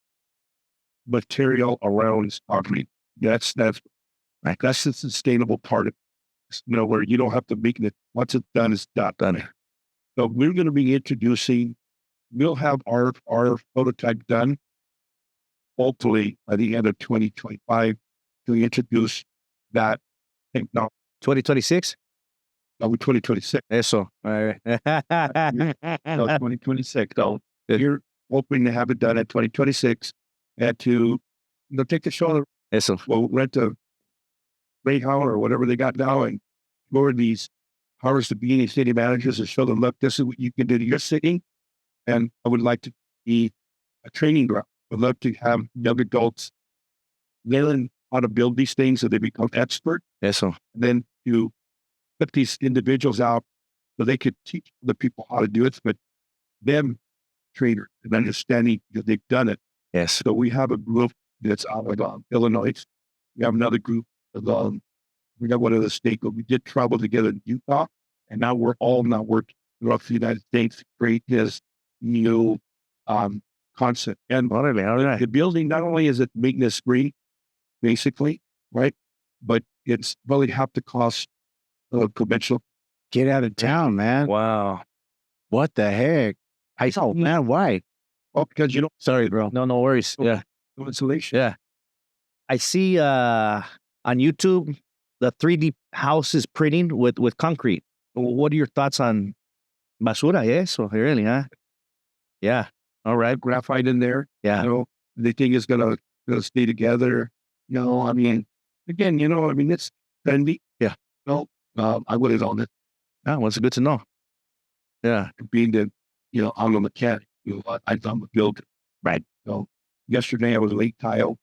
Speaker 3: material around concrete? That's right. That's the sustainable part of it. Where you don't have to make it. Once it's done, it's done. So we're going to be introducing. We'll have our prototype done, hopefully by the end of 2025, to introduce that technology.
Speaker 2: 2026?
Speaker 3: No, 2026.
Speaker 2: Eso. All right.
Speaker 3: No, 2026. So you're hoping to have it done at 2026 and to take the show.
Speaker 2: Eso.
Speaker 3: We'll rent a Greyhound or whatever they got now and go to these Harvest of Beanie city managers and show them, look, this is what you can do to your city. And I would like to be a training ground. I'd love to have young adults learn how to build these things so they become expert.
Speaker 2: Eso.
Speaker 3: And then to put these individuals out so they could teach the people how to do it, but them trainers and understanding that they've done it.
Speaker 2: Yes.
Speaker 3: So we have a group that's out of Illinois. We have another group we got one of the states, but we did travel together in Utah, and now we're all working throughout the United States to create this new concept. And
Speaker 2: All right.
Speaker 3: the building, not only is it maintenance free, basically, right, but it's really half the cost of conventional.
Speaker 1: Get out of town, man.
Speaker 2: Wow.
Speaker 1: What the heck? Man, why?
Speaker 3: Well, because
Speaker 1: Sorry, bro.
Speaker 2: No worries. Yeah.
Speaker 3: no insulation.
Speaker 2: Yeah. I see on YouTube the 3D houses printing with concrete. What are your thoughts on basura? Yes, really, huh? Yeah. All right.
Speaker 3: Graphite in there.
Speaker 2: Yeah.
Speaker 3: The thing is gonna stay together. I mean, again, it's trendy.
Speaker 2: Yeah.
Speaker 3: I would have known it.
Speaker 2: Ah, well, it's good to know. Yeah.
Speaker 3: Being that, I'm a mechanic. I'm a builder.
Speaker 2: Right.
Speaker 3: So yesterday I was late tile.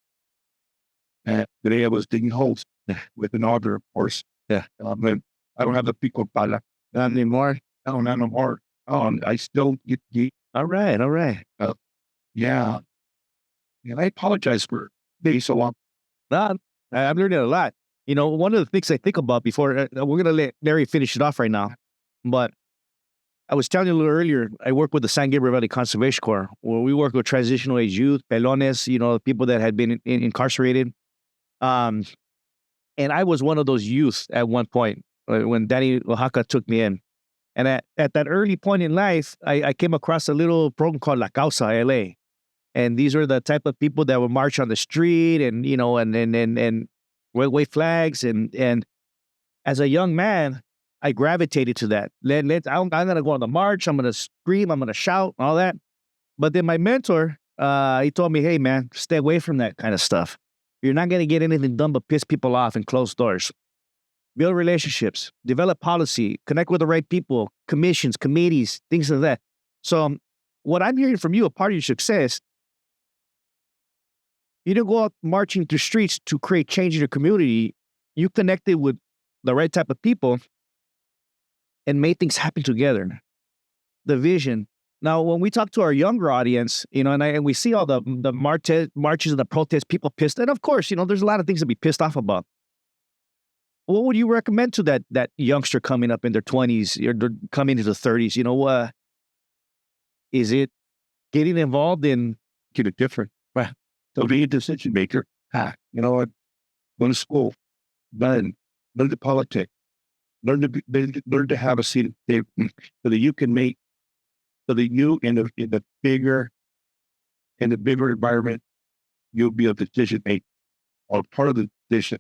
Speaker 3: And today I was digging holes with an auger, of course.
Speaker 2: Yeah.
Speaker 3: And I don't have the pico pala.
Speaker 1: Not anymore.
Speaker 3: No, not no more. I still get.
Speaker 2: All right.
Speaker 3: Yeah. And I apologize for being so long.
Speaker 2: No, I'm learning a lot. One of the things I think about before, we're going to let Larry finish it off right now, but I was telling you a little earlier, I work with the San Gabriel Valley Conservation Corps, where we work with transitional age youth, pelones, people that had been incarcerated. And I was one of those youth at one point when Danny Oaxaca took me in. And at that early point in life, I came across a little program called La Causa LA. And these were the type of people that would march on the street and wave flags. And as a young man, I gravitated to that. I'm going to go on the march. I'm going to scream. I'm going to shout, all that. But then my mentor, he told me, hey, man, stay away from that kind of stuff. You're not going to get anything done but piss people off and close doors. Build relationships, develop policy, connect with the right people, commissions, committees, things like that. So what I'm hearing from you, a part of your success, you didn't go out marching through streets to create change in your community. You connected with the right type of people and made things happen together. The vision. Now, when we talk to our younger audience, and we see all the marches and the protests, people pissed, and of course, there's a lot of things to be pissed off about. What would you recommend to that youngster coming up in their 20s or coming into the 30s? Is it getting involved in
Speaker 3: Get it different.
Speaker 2: Right.
Speaker 3: So be a decision maker. Go to school, learn the politics, learn to have a seat at the table so that you can make, so that you in the bigger environment, you'll be a decision maker or part of the decision.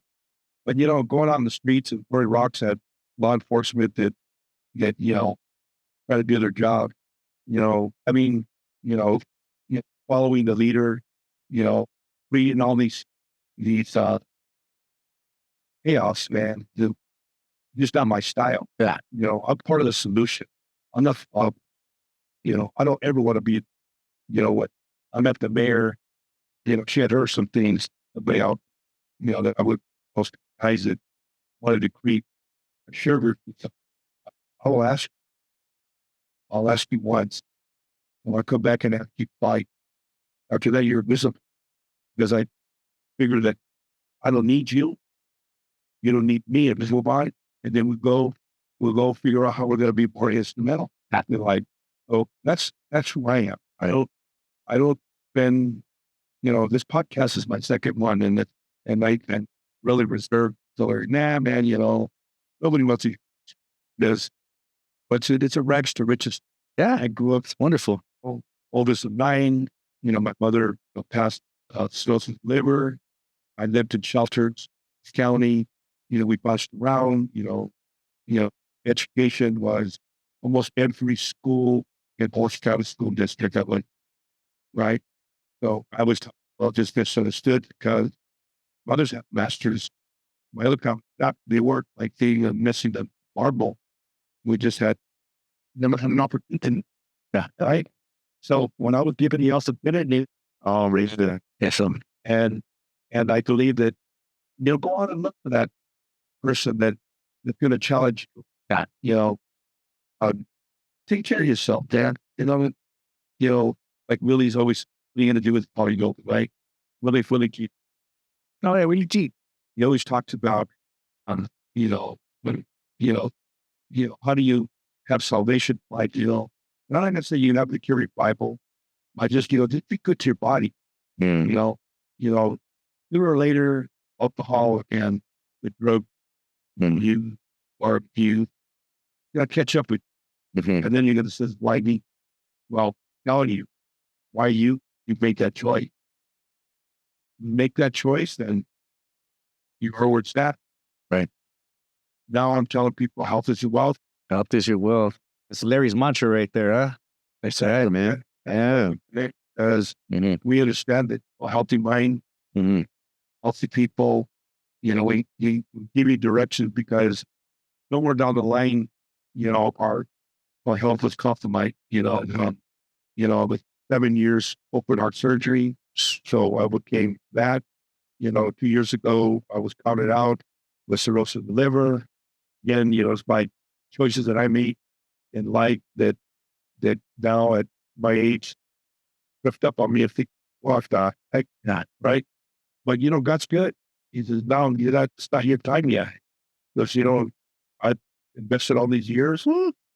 Speaker 3: But going out on the streets and throwing rocks at law enforcement that try to do their job, following the leader, reading all these chaos, man. Just not my style.
Speaker 2: Yeah.
Speaker 3: I'm part of the solution. I'm not. I don't ever want to be. What? I met the mayor. She had heard some things about. That I would most guys that wanted to create a sugar. I'll ask you once. When I come back and ask you fight. After that, you're visible. Because I figured that I don't need you. You don't need me, and we'll buy it. And then we'll go figure out how we're going to be more instrumental. That's who I am. I don't spend, this podcast is my second one, and I really reserved. So nah, man, nobody wants to this, but it's a rags to riches.
Speaker 2: Yeah,
Speaker 3: I grew up.
Speaker 2: it's wonderful.
Speaker 3: Oldest of 9. My mother passed cirrhosis of liver. I lived in shelters, county. We bounced around. Education was almost every school in Orange County School District I went, right? So I was just misunderstood because mothers have masters. My other they weren't like missing the marble. We just never had an opportunity.
Speaker 2: Yeah.
Speaker 3: Right? So when I was given the opportunity, I'll raise it.
Speaker 2: Yes,
Speaker 3: And I believe that, go on and look for that person that's going to challenge you.
Speaker 2: Yeah.
Speaker 3: Take care of yourself, Dan. Like Willie's always, what are you going to do with polygold, right? Willie keep.
Speaker 2: No, yeah, Willie G.
Speaker 3: He always talks about, how do you have salvation? Like, not going to say you have to carry Bible. I just be good to your body. Sooner or later, alcohol and the drug, you got to catch up with, and then you're going to say, why me? Well, telling you, why you make that choice. Make that choice, then you know where it's at.
Speaker 2: Right.
Speaker 3: Now I'm telling people health is your wealth.
Speaker 2: Health is your wealth. That's Larry's mantra right there, huh?
Speaker 3: That's right, man. Yeah. As we understand that a healthy mind, healthy people, we give you direction because somewhere down the line, our health was compromised, with 7 years open heart surgery. So I became that, 2 years ago, I was counted out with cirrhosis of the liver. Again, it's my choices that I made in life that now at my age, lift up on me and think, well, heck not, right? But, God's good. He says, now, it's not your time yet. Because, I invested all these years.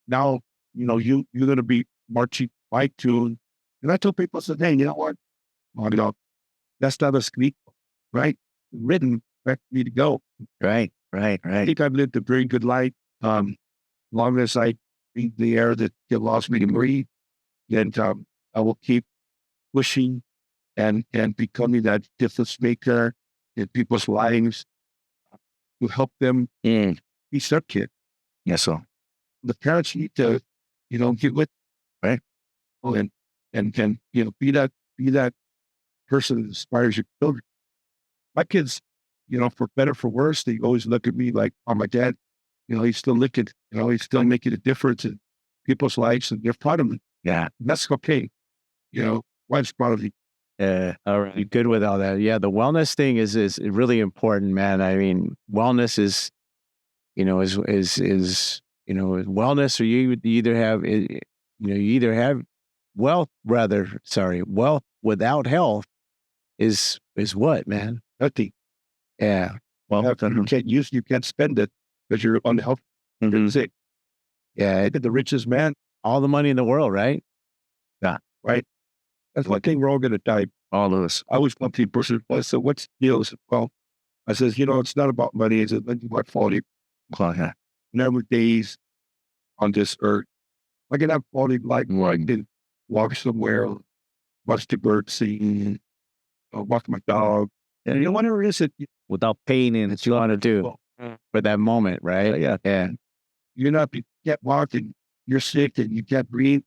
Speaker 3: Now you're going to be marching my tune. And I told people, I said, hey, you know what? Well, that's not a squeak, right? Written, back for me to go.
Speaker 2: Right.
Speaker 3: I think I've lived a very good life. Long as I breathe the air that allows me to breathe, and I will keep pushing and becoming that difference maker in people's lives to help them be their kid.
Speaker 2: Yes, sir.
Speaker 3: The parents need to, get with,
Speaker 2: Right.
Speaker 3: And be that person that inspires your children. My kids, for better, for worse, they always look at me like, oh, my dad, he's still looking, he's still making a difference in people's lives, and they're proud of me.
Speaker 2: Yeah.
Speaker 3: And that's okay. Wife's proud of me.
Speaker 1: All right. Good with all that. Yeah. The wellness thing is really important, man. I mean, wellness is wellness, or you either have wealth without health is what, man?
Speaker 3: Nothing.
Speaker 1: Yeah.
Speaker 3: Well, you can't spend it because you're unhealthy. You're sick.
Speaker 1: Yeah.
Speaker 3: Look at the richest man.
Speaker 1: All the money in the world, right?
Speaker 3: Yeah. Right. That's one thing, we're all going to die.
Speaker 2: All of us.
Speaker 3: I always want the person, I said, what's the deal? I said, well, it's not about money. It's about quality. Never days on this earth. I can have quality life where I can walk somewhere, watch the birds sing, walk my dog. And whatever it is that
Speaker 2: without pain and
Speaker 1: that you want to do for that moment, right?
Speaker 3: Yeah. You can't walk and you're sick and you can't breathe.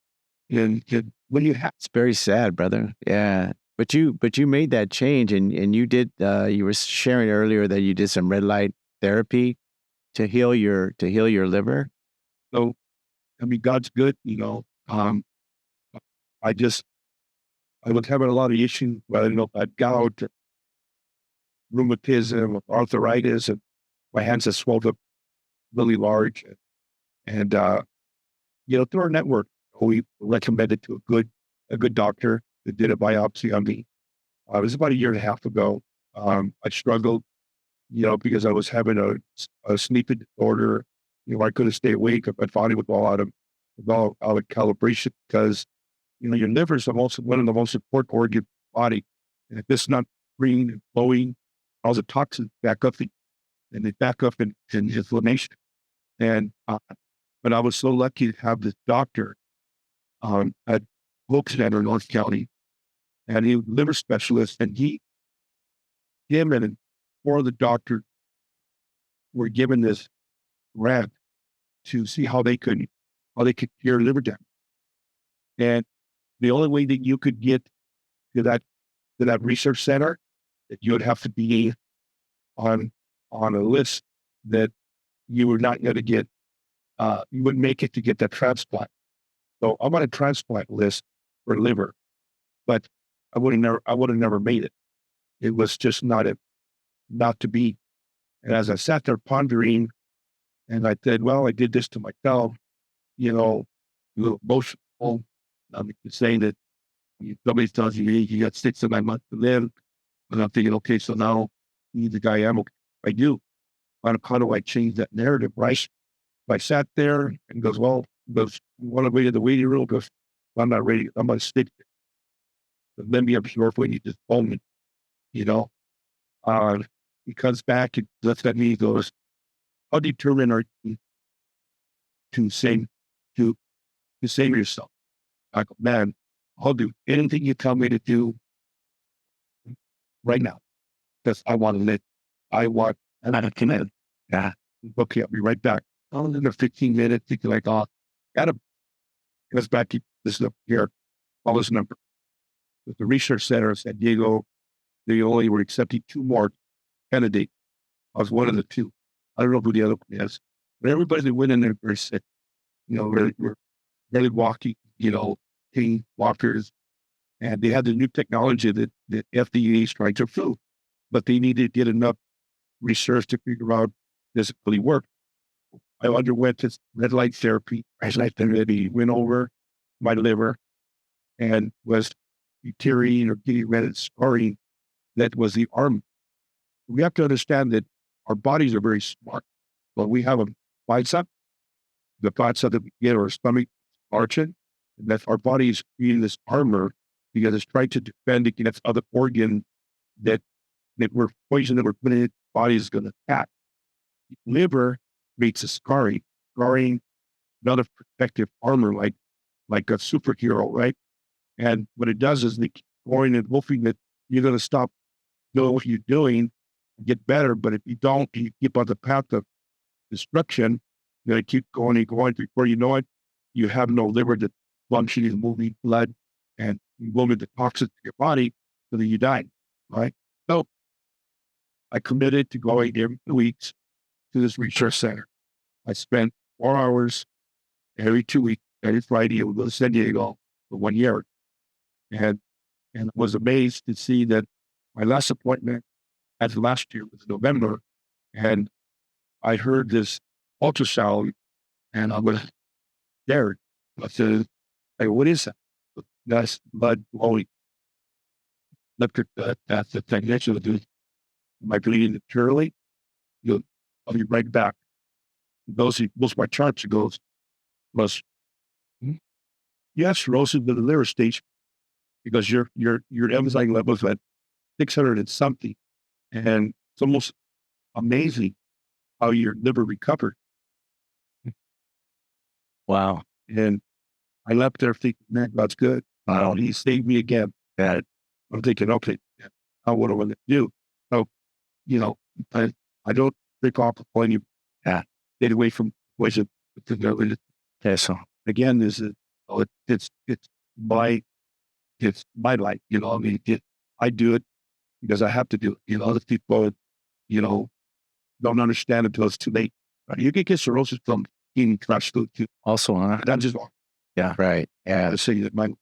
Speaker 3: And when you have,
Speaker 1: it's very sad, brother. Yeah. But you made that change, and you did, you were sharing earlier that you did some red light therapy to heal your liver.
Speaker 3: So, God's good, I was having a lot of issues, I'd gout, rheumatism, arthritis, and my hands have swelled up really large. And, through our network, we recommended to a good doctor that did a biopsy on me. It was about a year and a half ago. I struggled, because I was having a sleeping disorder. I couldn't stay awake. My body would go out of calibration because, your liver is also one of the most important organs of the body. And if it's not green and flowing, all the toxins back up, and they back up in inflammation. And, but I was so lucky to have this doctor at Hope Center, North County, and he was a liver specialist, and him and four of the doctors were given this grant to see how they could cure liver damage. And the only way that you could get to that research center, that you would have to be on a list that you were not going to get, you wouldn't make it to get that transplant. So I'm on a transplant list for liver, but I would have never made it. It was just not to be. And as I sat there pondering, and I said, well, I did this to myself, a little emotional. Saying that somebody tells you, hey, you got 6 to 9 months to live. And I'm thinking, okay, so now he's the guy I am. Okay, I do. How do I change that narrative, right? I sat there and goes, you want to wait in the waiting room? Goes, I'm not ready. I'm going to stick. Let me up here when you just phone me, he comes back and looks at me. He goes, how determined are you to save yourself? I go, man, I'll do anything you tell me to do right now, because I want to live. And I don't commit. Yeah. Okay, I'll be right back. In 15 minutes, thinking like, goes back to this up here, all this number. With the research center in San Diego, they only were accepting 2 more candidates. I was one of the 2. I don't know who the other one is, but everybody that went in there very sick. We're barely walking, cane walkers, and they had the new technology that the FDA is trying to approve, but they needed to get enough research to figure out does it really work. I underwent this red light therapy. Went over my liver and was deteriorating or getting red and scarring. That was the arm. We have to understand that our bodies are very smart. When we have a bicep, the bicep that we get, or a stomach margin, and that our body is creating this armor because it's trying to defend against other organs that we're poison that we're putting in the body is going to attack. The liver creates a scarring, another protective armor like a superhero, right? And what it does is they keep going and hoping that you're going to stop doing what you're doing, get better. But if you don't, you keep on the path of destruction, you're going to keep going and going. Before you know it, you have no liver that functions, moving blood, and moving the toxins to your body, so that you die, right? So I committed to going every 2 weeks to this research center. I spent 4 hours every 2 weeks. Every Friday, I would go to San Diego for 1 year. And was amazed to see that my last appointment as last year was November. And I heard this ultrasound and I was scared. I said, hey, what is that? That's blood flowing. Look at that's the technician. Am I bleeding internally? I'll be right back. Those my charts. He goes, yes, cirrhosis of the liver stage, because your enzyme levels at 600 and something, and it's almost amazing how your liver recovered.
Speaker 1: Wow.
Speaker 3: And I left there thinking, man, God's good. He saved me again. And I'm thinking, okay, now what am I going to do? So, I don't think off the point. Stayed away from poison.
Speaker 1: So
Speaker 3: Again, it's my life. I do it because I have to do it. Other people, don't understand it until it's too late. Right? You can get cirrhosis from eating trash food too.
Speaker 1: also, huh?
Speaker 3: That's just
Speaker 1: Yeah, right. Yeah,
Speaker 3: I say that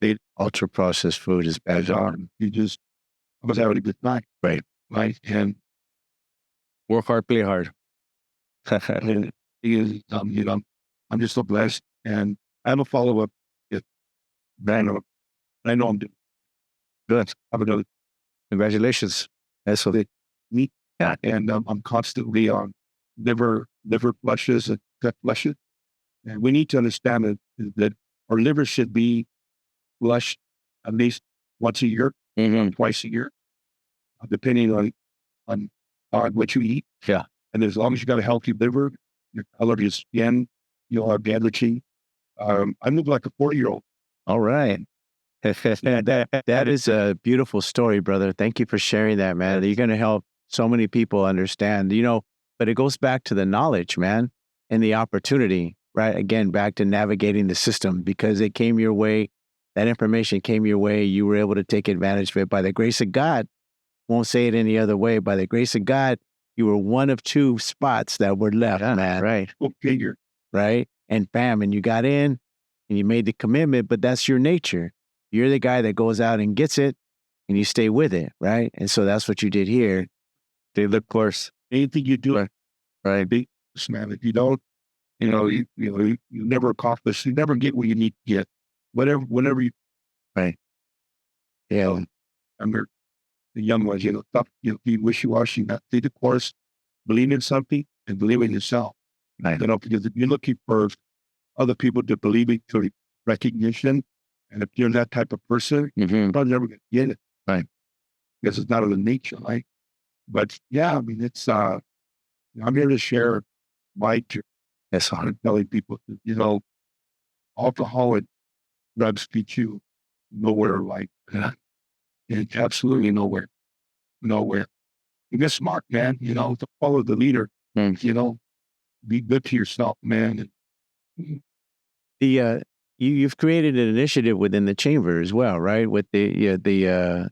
Speaker 3: they
Speaker 1: ultra processed food is bad.
Speaker 3: I was having a good time.
Speaker 1: Right.
Speaker 3: And
Speaker 1: Work hard, play hard.
Speaker 3: and I'm just so blessed. And I have a follow-up. I know I'm doing
Speaker 1: Good.
Speaker 3: I have another
Speaker 1: Congratulations. That's what they
Speaker 3: meat. And I'm constantly on liver flushes and gut flushes. And we need to understand that our liver should be flushed at least once a year, twice a year, depending on what you eat.
Speaker 1: Yeah.
Speaker 3: And as long as you got a healthy liver, your color of your skin, you'll have energy. I look like a 40-year-old.
Speaker 1: All right. That is a beautiful story, brother. Thank you for sharing that, man. You're going to help so many people understand, but it goes back to the knowledge, man, and the opportunity, right? Again, back to navigating the system, because it came your way. That information came your way. You were able to take advantage of it by the grace of God. Won't say it any other way. By the grace of God, you were one of 2 spots that were left, man. Right.
Speaker 3: Go figure.
Speaker 1: Right. And bam, and you got in and you made the commitment, but that's your nature. You're the guy that goes out and gets it and you stay with it. Right. And so that's what you did here. They look course.
Speaker 3: Anything you do,
Speaker 1: right.
Speaker 3: Big man. If you don't, you never accomplish. You never get what you need to get. Whenever you.
Speaker 1: Right. Yeah.
Speaker 3: Remember the young ones, stop, be wishy-washy, not see the course, believe in something and believe in yourself.
Speaker 1: Right.
Speaker 3: Because if you're looking for other people to believe in through recognition, and if you're that type of person, you're probably never going to get it.
Speaker 1: Right.
Speaker 3: Because it's not of the nature, right? But yeah, it's, I'm here to share my journey.
Speaker 1: Yes,
Speaker 3: I'm telling people, alcohol and drugs get you nowhere like that. It's absolutely nowhere. You get smart, man, to follow the leader, be good to yourself, man.
Speaker 1: You've created an initiative within the chamber as well, right? With the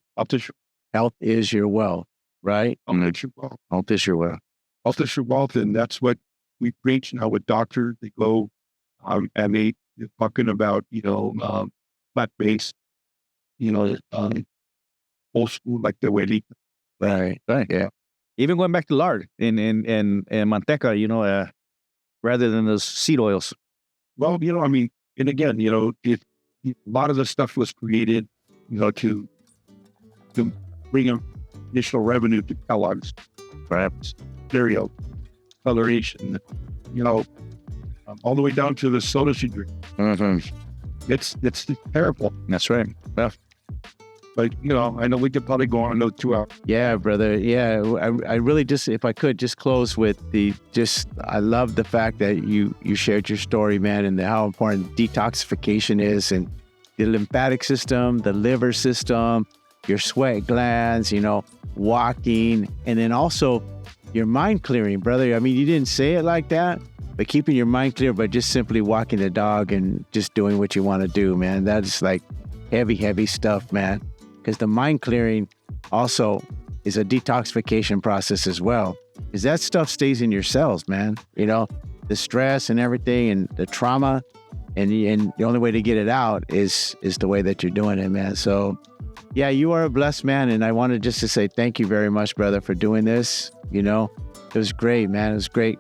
Speaker 1: Health is Your Wealth, right? Health is your wealth.
Speaker 3: Health is your wealth, and that's what we preach now with doctors. They go and they're talking about, plant-based, old school, like the way they.
Speaker 1: Right.
Speaker 2: Yeah. Even going back to lard and manteca, rather than those seed oils.
Speaker 3: Well, and again, a lot of the stuff was created, to bring in additional revenue to Kellogg's, perhaps stereo, coloration, all the way down to the sodas you drink. It's terrible.
Speaker 2: That's right. Well,
Speaker 3: But, I know we could probably go on another 2 hours.
Speaker 1: Yeah, brother. Yeah, I really just, if I could, just close with I love the fact that you shared your story, man, and how important detoxification is, and the lymphatic system, the liver system, your sweat glands, walking, and then also your mind clearing, brother. I mean, you didn't say it like that, but keeping your mind clear by just simply walking the dog and just doing what you want to do, man. That's like heavy stuff, man. Because the mind clearing also is a detoxification process as well. Because that stuff stays in your cells, man. The stress and everything and the trauma, and the only way to get it out is the way that you're doing it, man. So, yeah, you are a blessed man, and I wanted just to say thank you very much, brother, for doing this. It was great, man. It was great.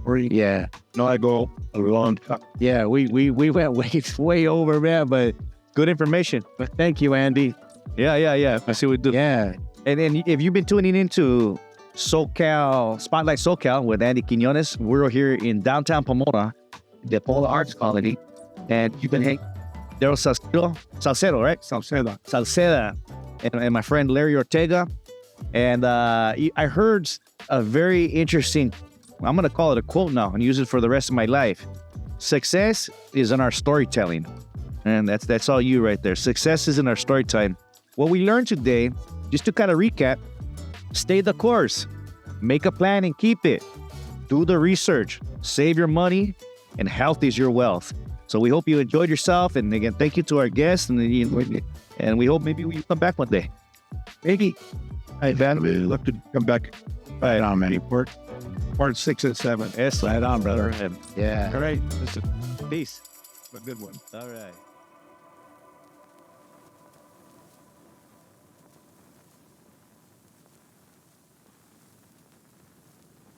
Speaker 1: Yeah.
Speaker 3: No, I go a long time.
Speaker 1: Yeah, we went way over, man, but
Speaker 2: good information.
Speaker 1: But thank you, Andy.
Speaker 2: Yeah. I see what we do.
Speaker 1: Yeah.
Speaker 2: And if you've been tuning into SoCal, Spotlight SoCal with Andy Quiñonez, we're here in downtown Pomona, the Pomona Arts Colony, and you've been hanging Darrel Sauceda, right? Sauceda, and my friend Larry Ortega. And I heard a very interesting, I'm going to call it a quote now and use it for the rest of my life. Success is in our storytelling. And that's all you right there. Success is in our storytelling. What we learned today, just to kind of recap, stay the course, make a plan and keep it, do the research, save your money, and health is your wealth. So we hope you enjoyed yourself. And again, thank you to our guests. And we hope maybe we come back one day.
Speaker 3: Maybe. I'd love to come back.
Speaker 1: Right on, man.
Speaker 3: Part 6 and 7.
Speaker 2: Yes,
Speaker 1: right on, brother. Yeah.
Speaker 3: All right. Listen,
Speaker 2: peace.
Speaker 3: a good one.
Speaker 2: All right.